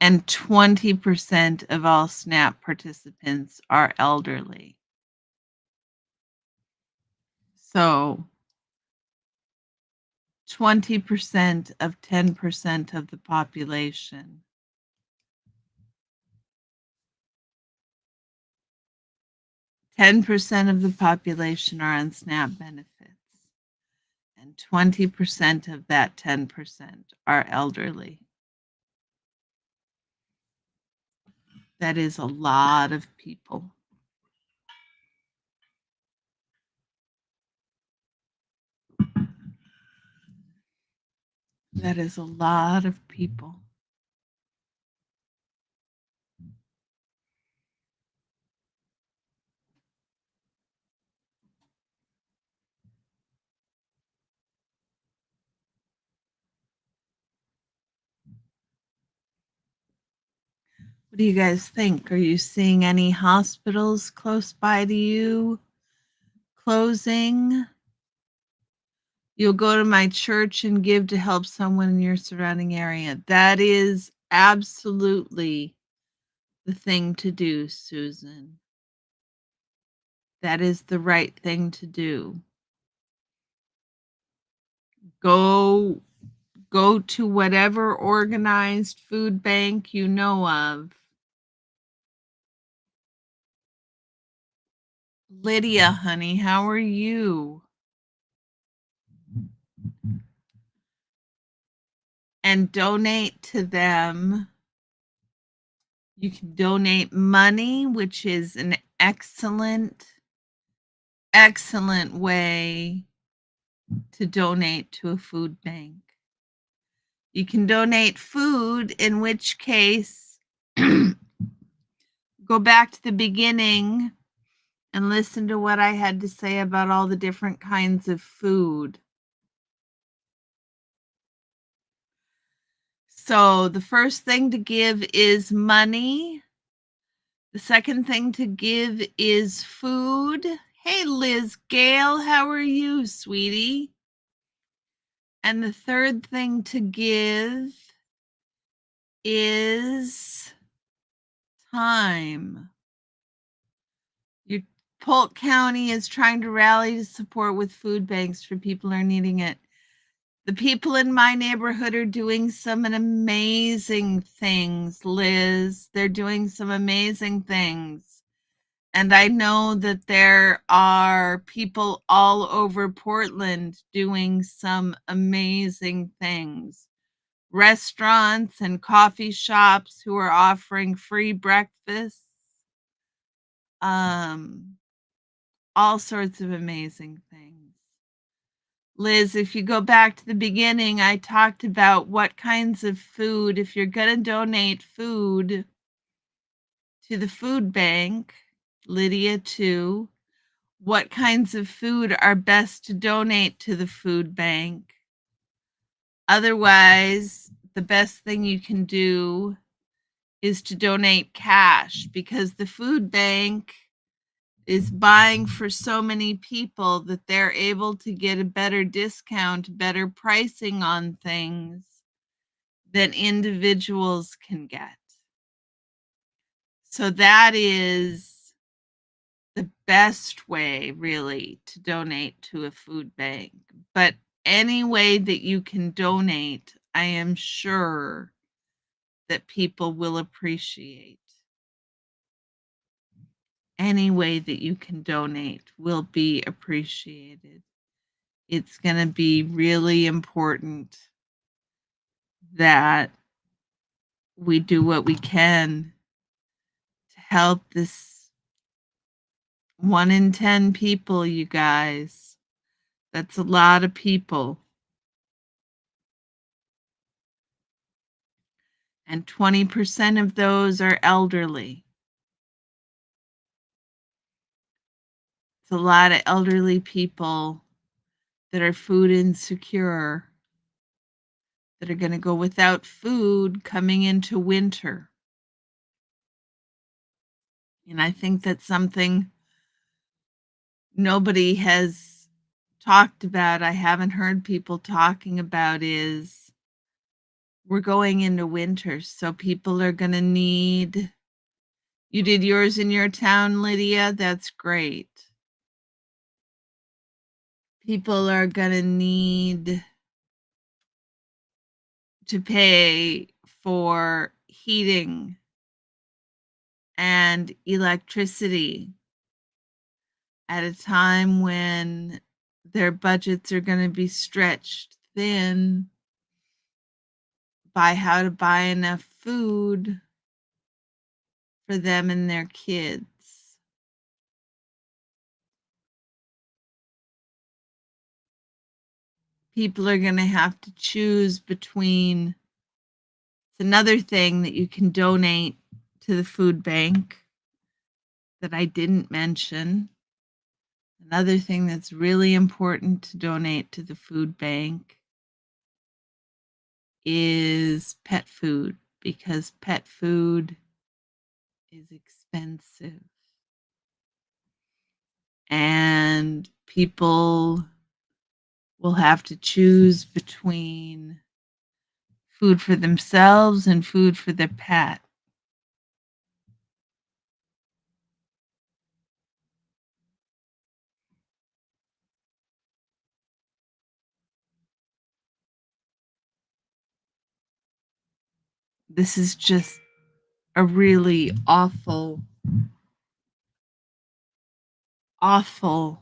and 20% of all SNAP participants are elderly. So 20% of 10% of the population. 10% of the population are on SNAP benefits, and 20% of that 10% are elderly. That is a lot of people. That is a lot of people. What do you guys think? Are you seeing any hospitals close by to you closing? You'll go to my church and give to help someone in your surrounding area. That is absolutely the thing to do, Susan. That is the right thing to do. Go to whatever organized food bank you know of. Lydia, honey, how are you? And donate to them. You can donate money, which is an excellent way to donate to a food bank. You can donate food, in which case, go back to the beginning and listen to what I had to say about all the different kinds of food. So the first thing to give is money. The second thing to give is food. Hey, Liz Gale, how are you, sweetie? And the third thing to give is time. Your Polk County is trying to rally to support with food banks for people who are needing it. The people in my neighborhood are doing some amazing things, Liz. They're doing some amazing things. And I know that there are people all over Portland doing some amazing things. Restaurants and coffee shops who are offering free breakfasts. All sorts of amazing things. Liz, if you go back to the beginning, I talked about what kinds of food, if you're going to donate food to the food bank, Lydia too, what kinds of food are best to donate to the food bank. Otherwise, the best thing you can do is to donate cash, because the food bank is buying for so many people that they're able to get a better discount, better pricing on things than individuals can get. So that is the best way, really, to donate to a food bank. But any way that you can donate, I am sure that people will appreciate. Any way that you can donate will be appreciated. It's going to be really important that we do what we can to help this 1 in 10 people, you guys. That's a lot of people. And 20% of those are elderly. It's a lot of elderly people that are food insecure. that are going to go without food coming into winter. And I think that's something nobody has talked about. I haven't heard people talking about is we're going into winter, so people are going to need. You did yours in your town, Lydia? That's great. People are going to need to pay for heating and electricity at a time when their budgets are going to be stretched thin by how to buy enough food for them and their kids. People are going to have to choose between. It's another thing that you can donate to the food bank that I didn't mention. Another thing that's really important to donate to the food bank is pet food, because pet food is expensive. And people will have to choose between food for themselves and food for their pet. This is just a really awful, awful,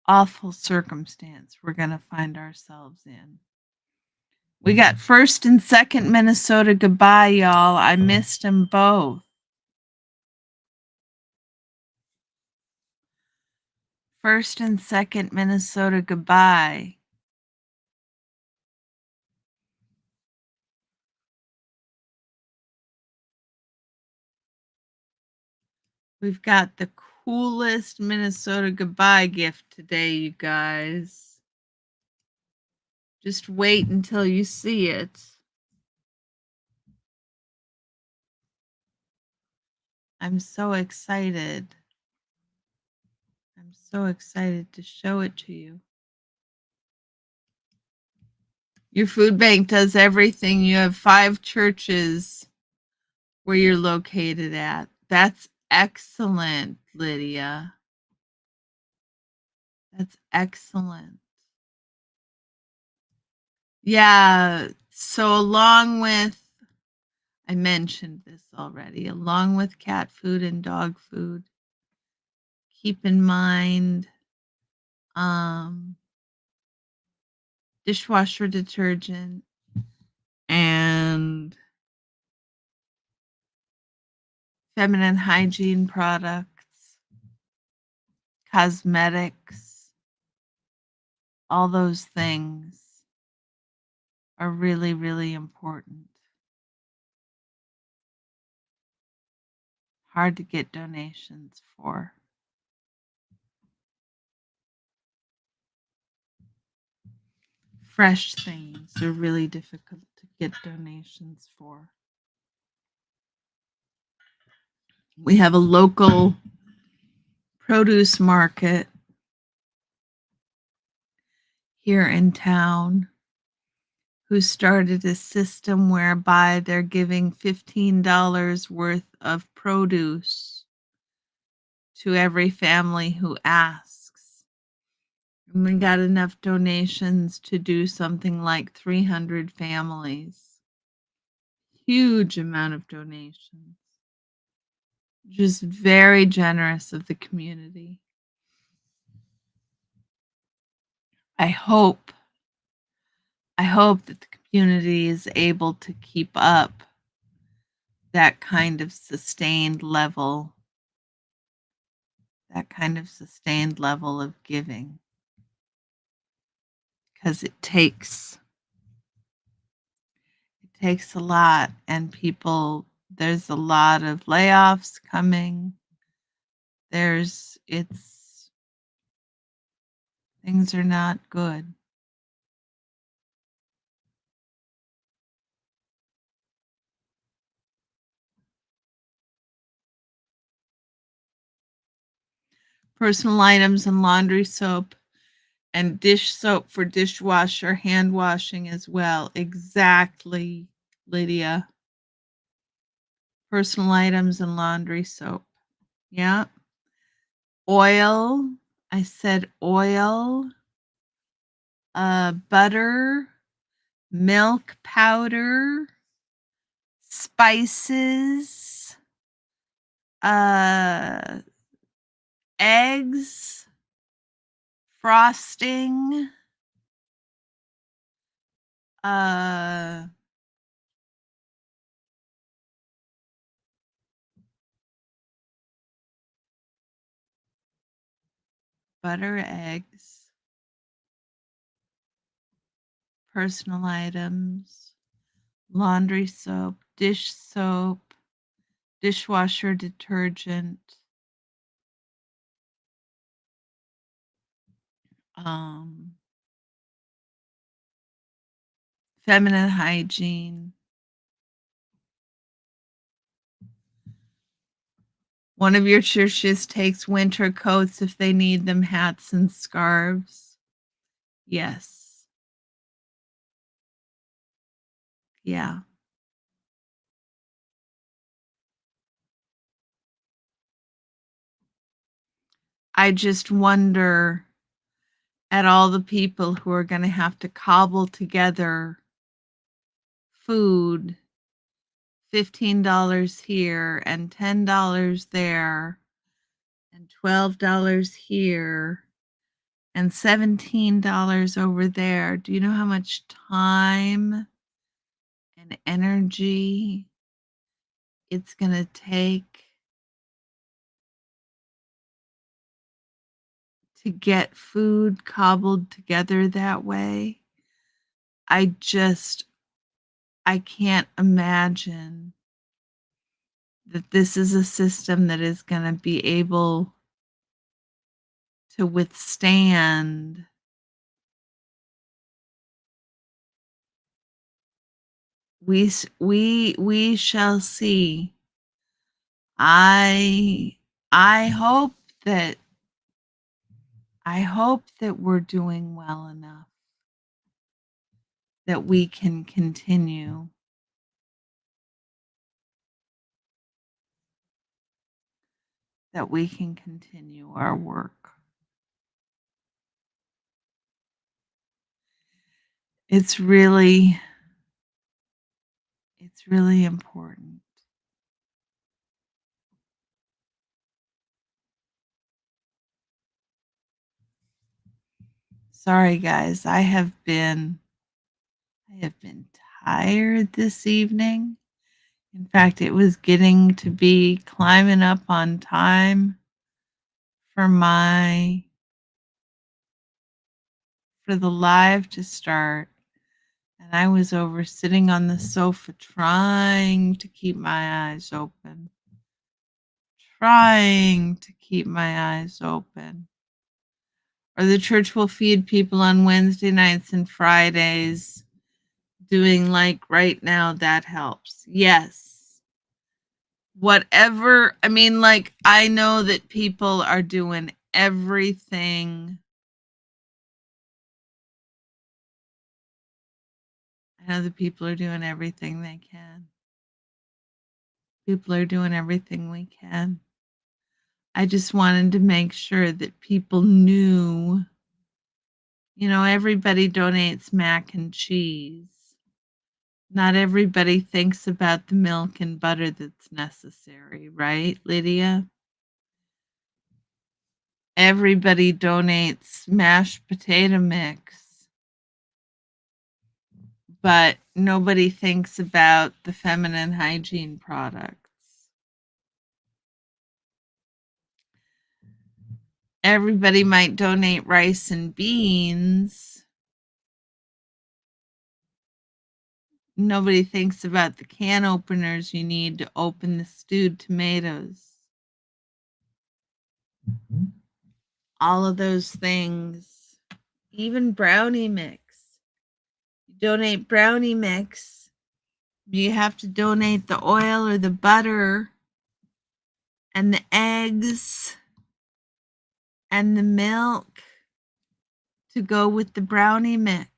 awful circumstance we're going to find ourselves in. We got first and second Minnesota goodbye, y'all. I missed them both. First and second Minnesota goodbye. We've got the coolest Minnesota goodbye gift today, you guys. Just wait until you see it. I'm so excited. I'm so excited to show it to you. Your food bank does everything. You have 5 churches where you're located at. That's excellent, Lydia. That's excellent. Yeah. So, along with, I mentioned this already, along with cat food and dog food, keep in mind dishwasher detergent and feminine hygiene products, cosmetics, all those things are really, really important. Hard to get donations for. Fresh things are really difficult to get donations for. We have a local produce market here in town who started a system whereby they're giving $15 worth of produce to every family who asks. And we got enough donations to do something like 300 families. Huge amount of donations. Just very generous of the community. I hope that the community is able to keep up that kind of sustained level of giving, because it takes a lot, and there's a lot of layoffs coming. Things are not good. personal items and laundry soap, and dish soap for dishwasher, hand washing as well. Exactly, Lydia. Personal items and laundry soap. Yeah. Oil. I said oil. Butter, milk powder, spices, uh, eggs, frosting, uh, butter, eggs, personal items, laundry soap, dishwasher detergent, um, feminine hygiene. One of your churches takes winter coats if they need them, hats and scarves. Yes. Yeah. I just wonder at all the people who are going to have to cobble together food, $15 here and $10 there and $12 here and $17 over there. Do you know how much time and energy it's going to take to get food cobbled together that way? I can't imagine that this is a system that is going to be able to withstand. We shall see. I I hope that we're doing well enough that we can continue our work. It's really important. Sorry guys, I have been tired this evening. In fact, it was getting to be climbing up on time for the live to start. And I was over sitting on the sofa trying to keep my eyes open. Or the church will feed people on Wednesday nights and Fridays, doing like right now, that helps. Yes. Whatever. I mean, like, I know that people are doing everything. I know that people are doing everything they can. People are doing everything we can. I just wanted to make sure that people knew, everybody donates mac and cheese. Not everybody thinks about the milk and butter that's necessary, right, Lydia? Everybody donates mashed potato mix, but nobody thinks about the feminine hygiene products. Everybody might donate rice and beans. Nobody thinks about the can openers you need to open the stewed tomatoes. All of those things. Even brownie mix. You donate brownie mix, you have to donate the oil or the butter and the eggs and the milk to go with the brownie mix.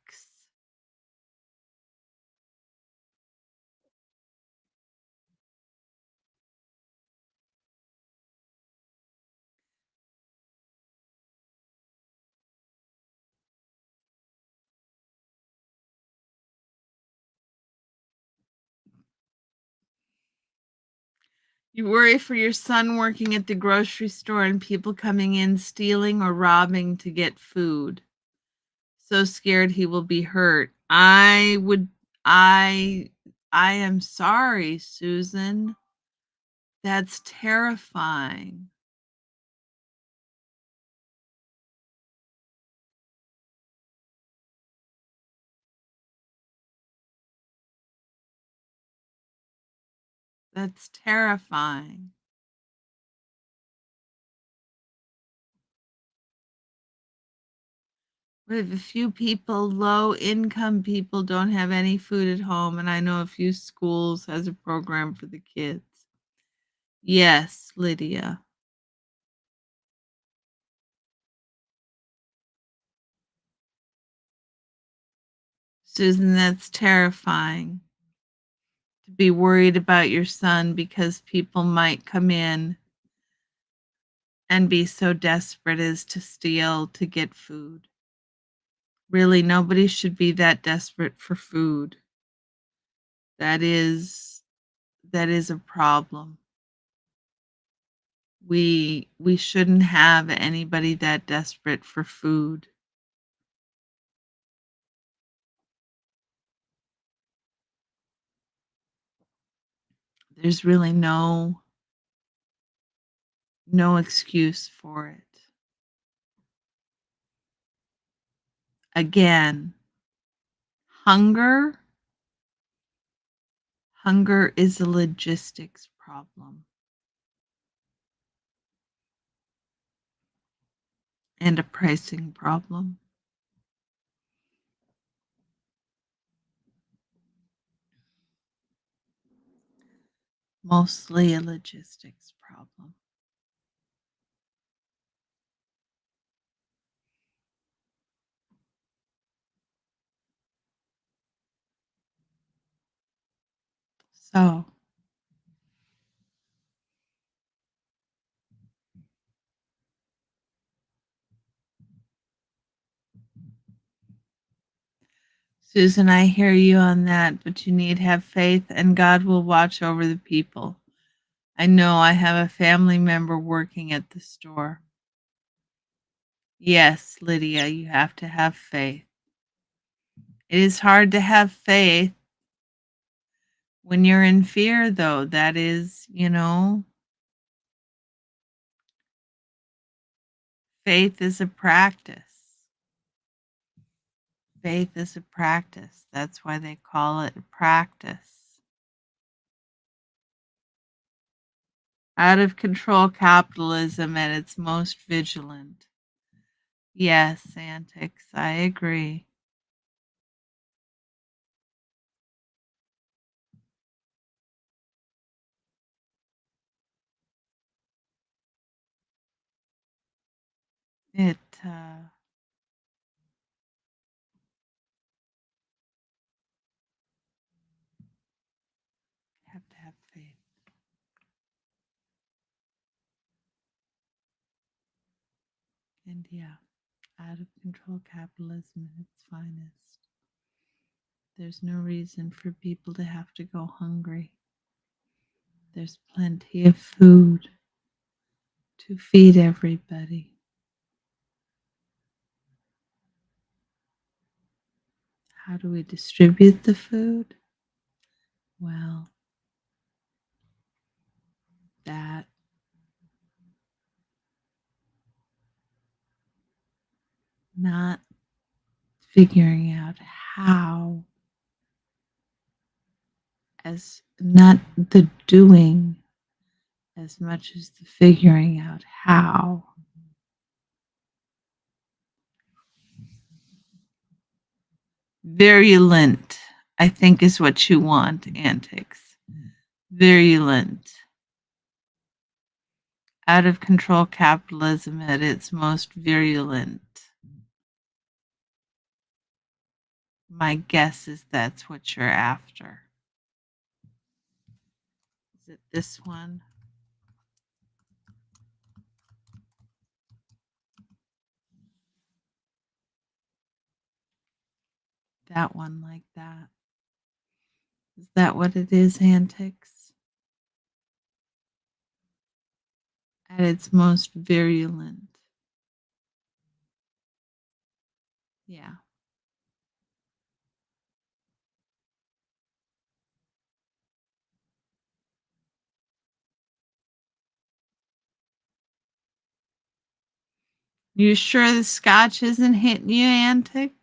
You worry for your son working at the grocery store and people coming in stealing or robbing to get food. So scared he will be hurt. I I am sorry, Susan. That's terrifying. That's terrifying. What if a few people, low income people, don't have any food at home? And I know a few schools has a program for the kids. Yes, Lydia. Susan, that's terrifying to be worried about your son because people might come in and be so desperate as to steal to get food. Really, nobody should be that desperate for food. That is that is a problem. We shouldn't have anybody that desperate for food. There's really no excuse for it. Again, hunger hunger is a logistics problem and a pricing problem. Mostly a logistics problem. So, Susan, I hear you on that, but you need to have faith and God will watch over the people. I know I have a family member working at the store. Yes, Lydia, you have to have faith. It is hard to have faith when you're in fear, though. That is, faith is a practice. Faith is a practice. That's why they call it a practice. Out of control capitalism at its most vigilant. Yes, antics, I agree. It, have to have faith. And yeah, out of control capitalism at its finest. There's no reason for people to have to go hungry. There's plenty of food to feed everybody. How do we distribute the food? Well, that not figuring out how, as not the doing as much as the figuring out how. Virulent, I think, is what you want, antics. Virulent. Out of control capitalism at its most virulent. My guess is that's what you're after. Is it this one? That one like that. Is that what it is, Antics? At its most virulent. Yeah. You sure the scotch isn't hitting you, Antics?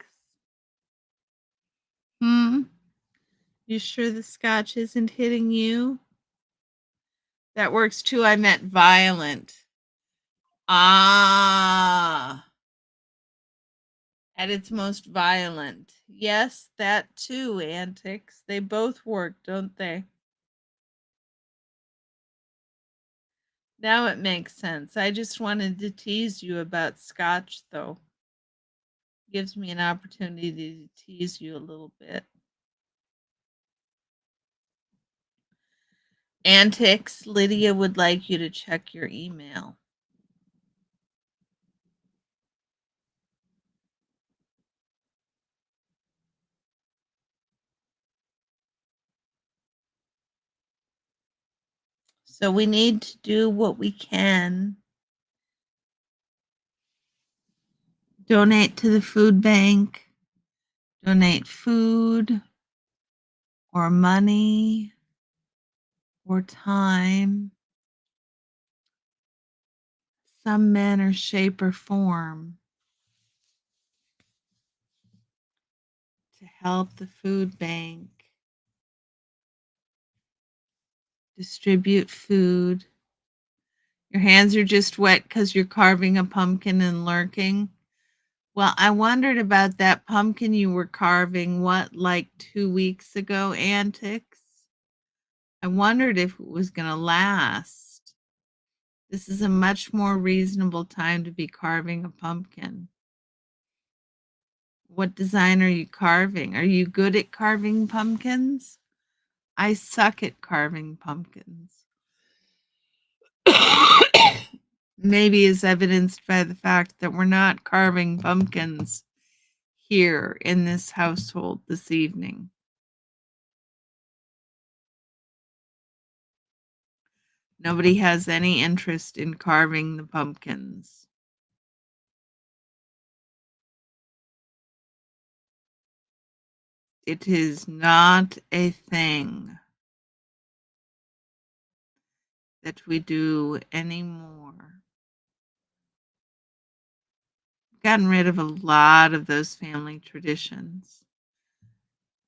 You sure the scotch isn't hitting you? That works too. I meant violent. Ah. At its most violent. Yes, that too, Antics. They both work, don't they? Now it makes sense. I just wanted to tease you about scotch, though. Gives me an opportunity to tease you a little bit. Antics, Lydia would like you to check your email. So we need to do what we can. Donate to the food bank. Donate food or money or time, some manner, shape, or form to help the food bank distribute food. Your hands are just wet because you're carving a pumpkin and lurking. Well, I wondered about that pumpkin you were carving, like 2 weeks ago, Antics? I wondered if it was going to last. This is a much more reasonable time to be carving a pumpkin. What design are you carving? Are you good at carving pumpkins? I suck at carving pumpkins. Maybe as evidenced by the fact that we're not carving pumpkins here in this household this evening. Nobody has any interest in carving the pumpkins. It is not a thing that we do anymore. Gotten rid of a lot of those family traditions.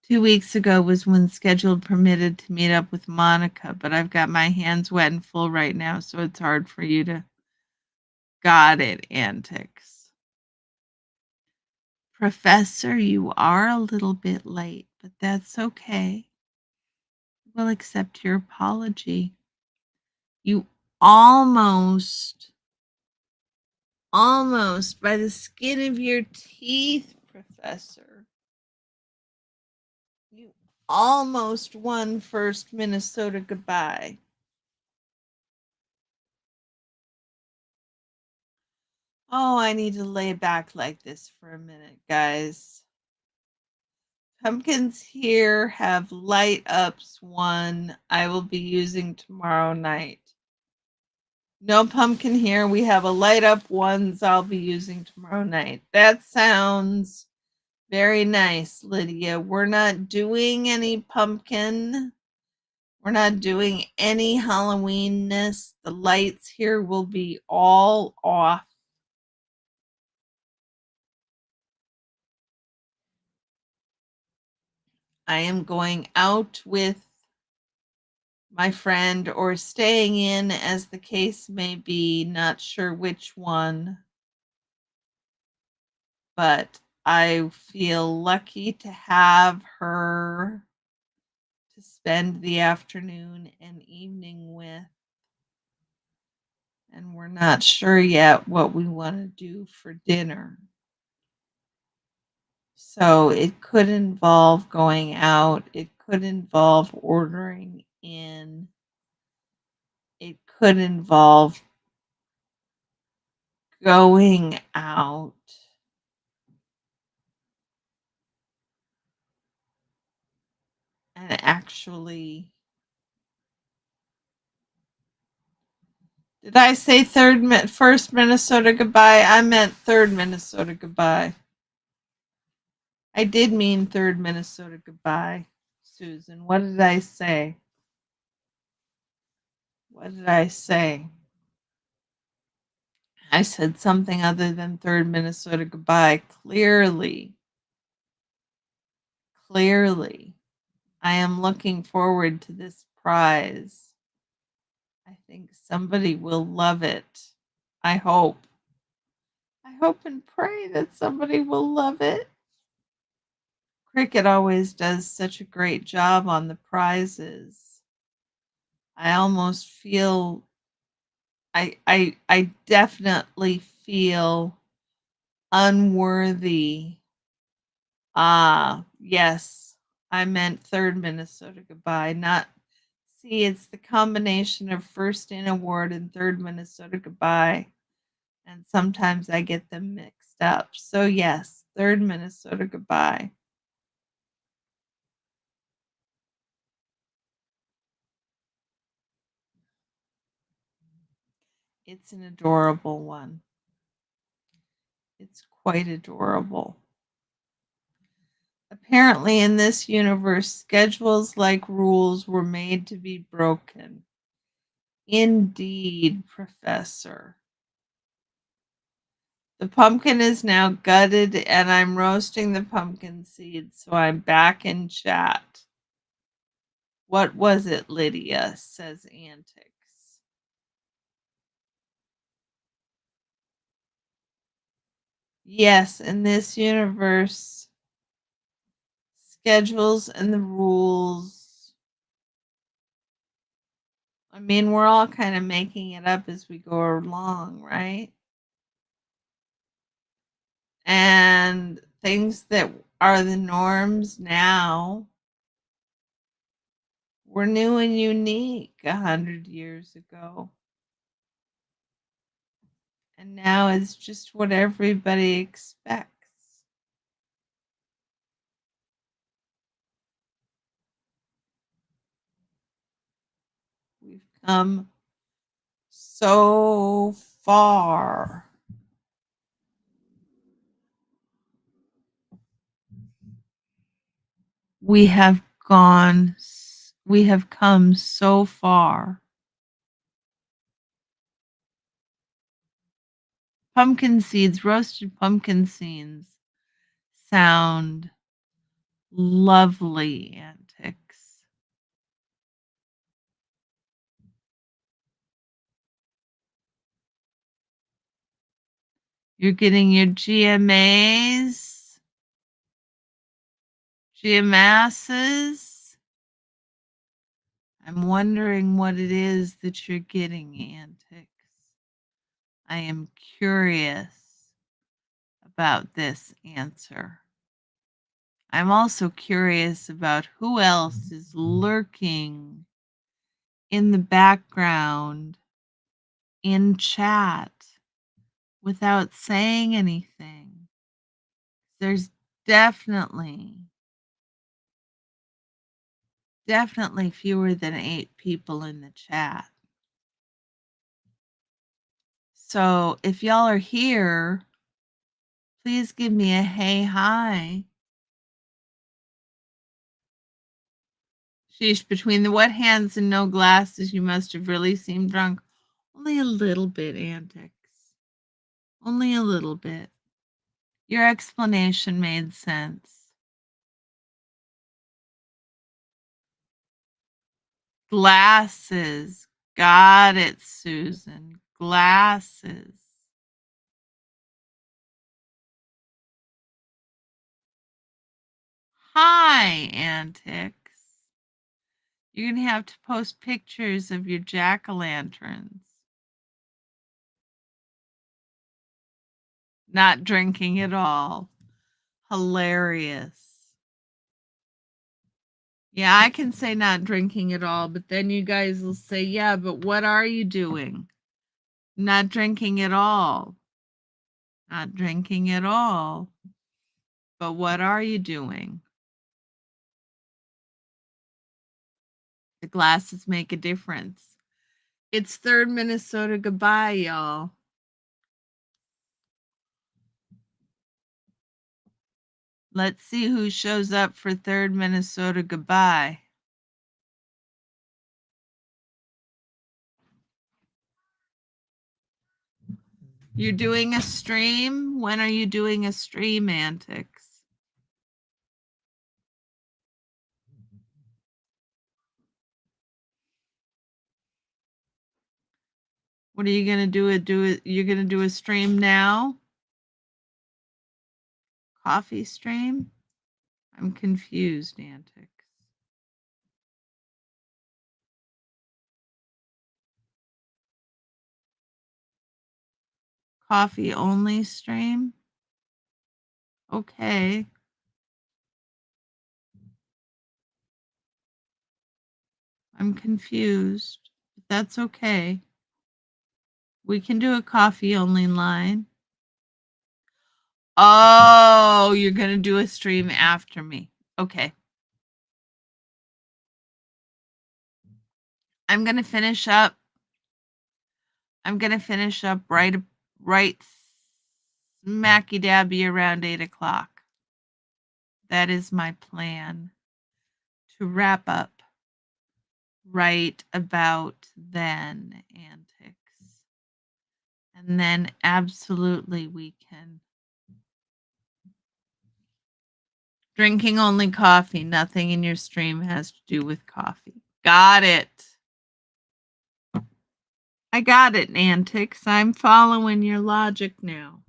2 weeks ago was when scheduled permitted to meet up with Monica, but I've got my hands wet and full right now, so it's hard for you to. Got it, Antics. Professor, you are a little bit late, but that's okay. We'll accept your apology. You almost, by the skin of your teeth, Professor, you almost won first Minnesota goodbye. Oh, I need to lay back like this for a minute, guys. Pumpkins here have light ups one I will be using tomorrow night. No pumpkin here. We have a light up ones I'll be using tomorrow night. That sounds very nice, Lydia. We're not doing any pumpkin. We're not doing any Halloweenness. The lights here will be all off. I am going out with my friend or staying in, as the case may be, not sure which one. But I feel lucky to have her to spend the afternoon and evening with. and we're not sure yet what we want to do for dinner. So it could involve going out, it could involve ordering in, it could involve going out. And actually, did I say first Minnesota goodbye? I meant third Minnesota goodbye. I did mean third Minnesota goodbye, Susan. What did I say? What did I say? I said something other than third Minnesota goodbye. Clearly, clearly, I am looking forward to this prize. I think somebody will love it. I hope. I hope and pray that somebody will love it. Cricket always does such a great job on the prizes. I almost feel I definitely feel unworthy. Ah, yes. I meant third Minnesota goodbye, not see, it's the combination of first in award and third Minnesota goodbye. And sometimes I get them mixed up. So yes, third Minnesota goodbye. It's an adorable one. It's quite adorable. Apparently, in this universe, schedules like rules were made to be broken. Indeed, Professor. The pumpkin is now gutted, and I'm roasting the pumpkin seeds, so I'm back in chat. What was it, Lydia? Says Antics. Yes, in this universe, schedules and the rules. I mean, we're all kind of making it up as we go along, right? And things that are the norms now were new and unique 100 years ago. And now it's just what everybody expects. We've come so far. We have we have come so far. Pumpkin seeds, roasted pumpkin seeds sound lovely, Antics. You're getting your GMAs, GMAsses. I'm wondering what it is that you're getting, Antics. I am curious about this answer. I'm also curious about who else is lurking in the background in chat without saying anything. There's definitely fewer than 8 people in the chat. So if y'all are here, please give me a hey hi. Sheesh, between the wet hands and no glasses, you must have really seemed drunk. Only a little bit, Antics. Only a little bit. Your explanation made sense. Glasses. Got it, Susan. Glasses. Hi, Antics. You're going to have to post pictures of your jack-o'-lanterns. Not drinking at all. Hilarious. Yeah, I can say not drinking at all, but then you guys will say, yeah, but what are you doing? Not drinking at all. Not drinking at all. But what are you doing? The glasses make a difference. It's third Minnesota goodbye, y'all. Let's see who shows up for third Minnesota goodbye. You're doing a stream? When are you doing a stream, Antics? What are you gonna do? You're gonna do a stream now? Coffee stream? I'm confused, Antics. Coffee only stream? Okay. I'm confused. But that's okay. We can do a coffee only line. Oh, you're going to do a stream after me. Okay. I'm going to finish up. Right smacky dabby around 8 o'clock. That is my plan to wrap up right about then, Antics. And then absolutely we can. Drinking only coffee. Nothing in your stream has to do with coffee. Got it. I got it, Antics. I'm following your logic now.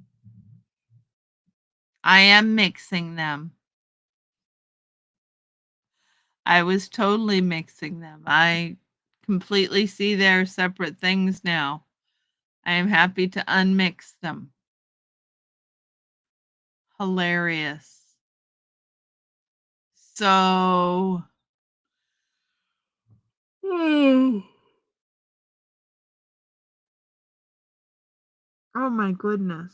I am mixing them. I was totally mixing them. I completely see they're separate things now. I am happy to unmix them. Hilarious. So, oh my goodness.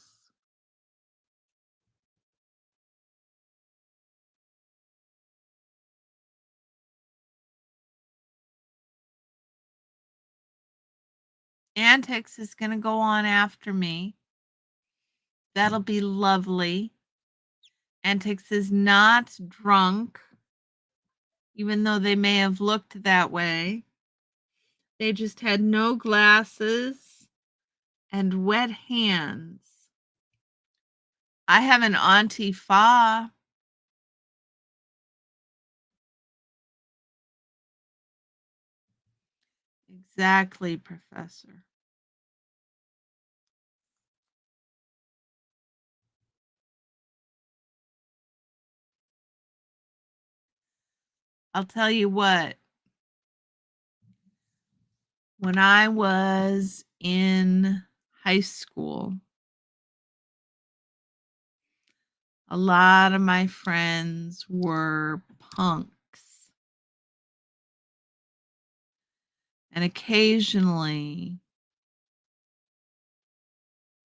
Antics is going to go on after me. That'll be lovely. Antics is not drunk, even though they may have looked that way. They just had no glasses and wet hands. I have an Auntie Fa. Exactly, Professor. I'll tell you what. When I was in high school, a lot of my friends were punks. And occasionally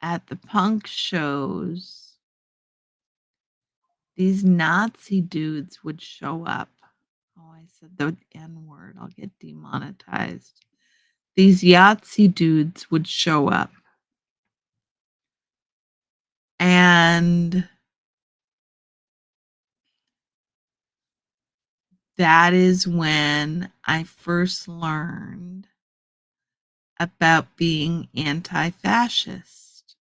at the punk shows, these Nazi dudes would show up. Oh, I said the N word. I'll get demonetized. These Yahtzee dudes would show up. And that is when I first learned about being anti-fascist.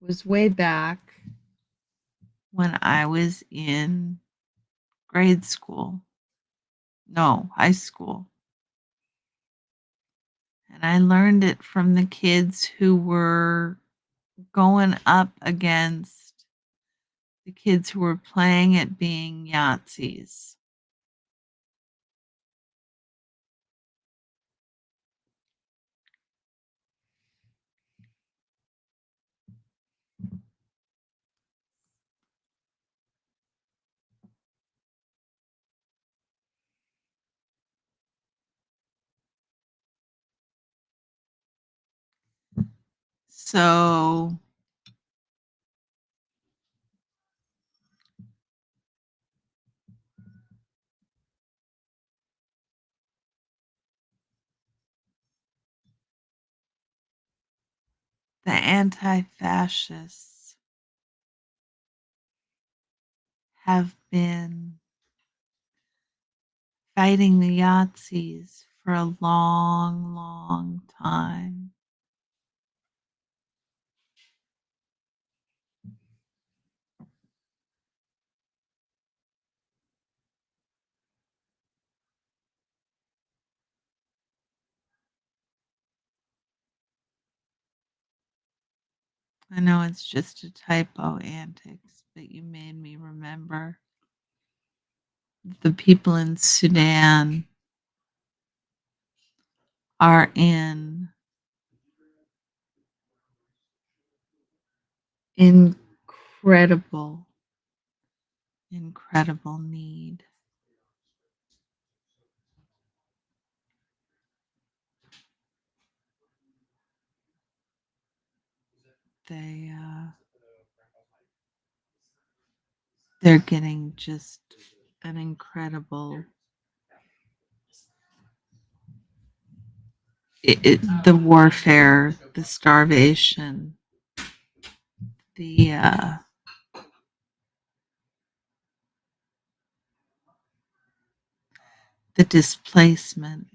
It was way back when I was in grade school. No, high school. And I learned it from the kids who were going up against the kids who were playing at being Yahtzees. So the anti-fascists have been fighting the Yazis for a long, long time. I know it's just a typo, Antics, but you made me remember the people in Sudan are in incredible, incredible need. They they're getting just an incredible the warfare, the starvation, the the displacement,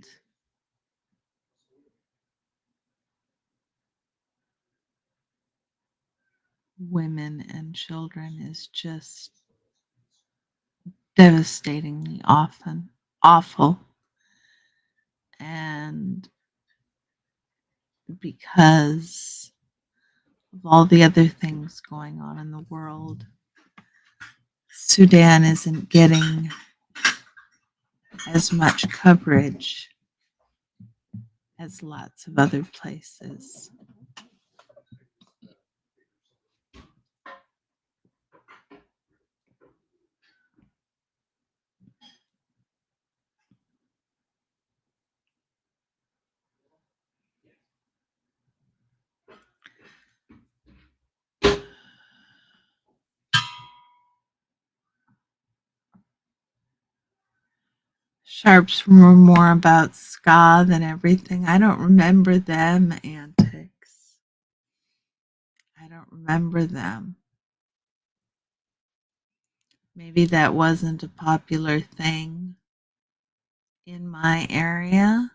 women and children is just devastatingly often awful. And because of all the other things going on in the world, Sudan isn't getting as much coverage as lots of other places. Sharps were more about ska than everything. I don't remember them, Antics. I don't remember them. Maybe that wasn't a popular thing in my area.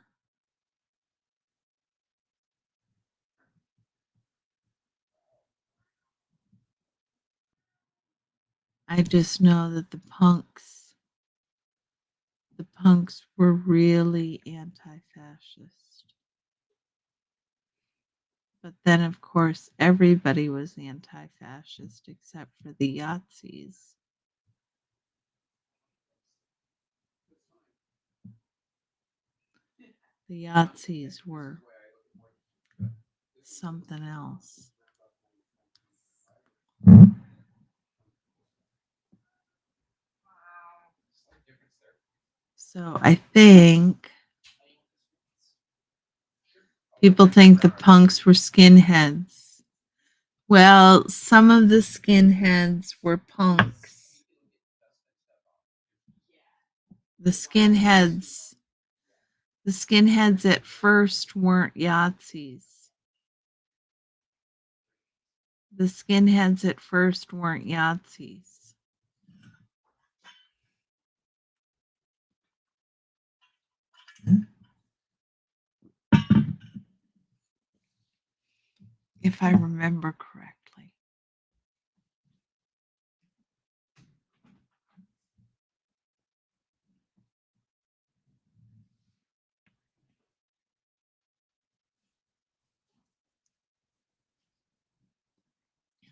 I just know that the punks were really anti-fascist. But then, of course, everybody was anti-fascist except for the Yazis. The Yazis were something else. So I think people think the punks were skinheads. Well, some of the skinheads were punks. The skinheads the skinheads at first weren't Yazis. The skinheads at first weren't Yazis. If I remember correctly.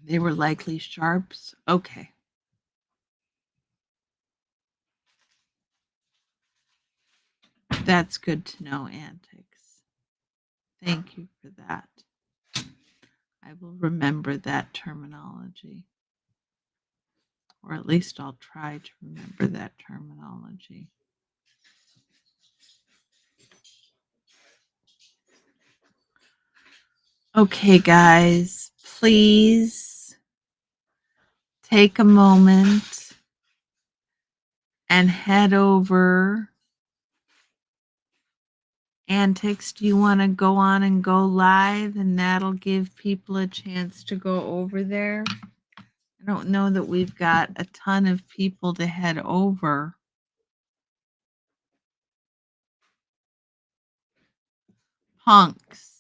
They were likely sharps. Okay. That's good to know, Antics. Thank you for that. I will remember that terminology. Or at least I'll try to remember that terminology. Okay, guys, please take a moment and head over. Antics, do you want to go on and go live? And that'll give people a chance to go over there. I don't know that we've got a ton of people to head over. Punks.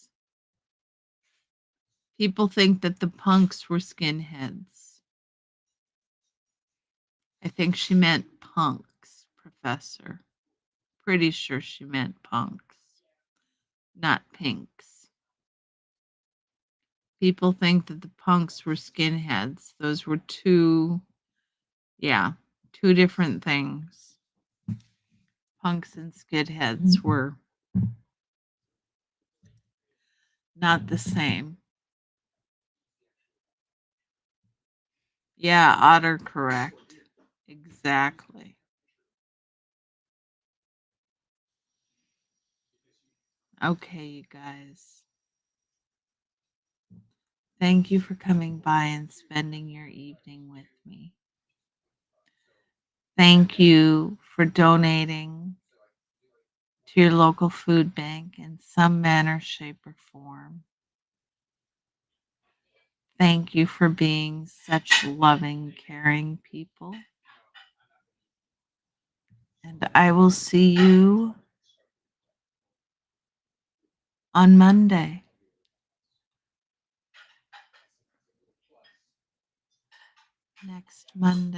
People think that the punks were skinheads. I think she meant punks, Professor. Pretty sure she meant punks, not pinks. People think that the punks were skinheads. Those were two different things. Punks and skinheads were not the same. Yeah, autocorrect. Exactly. Okay, you guys. Thank you for coming by and spending your evening with me. Thank you for donating to your local food bank in some manner, shape, or form. Thank you for being such loving, caring people. And I will see you on Monday. Next Monday.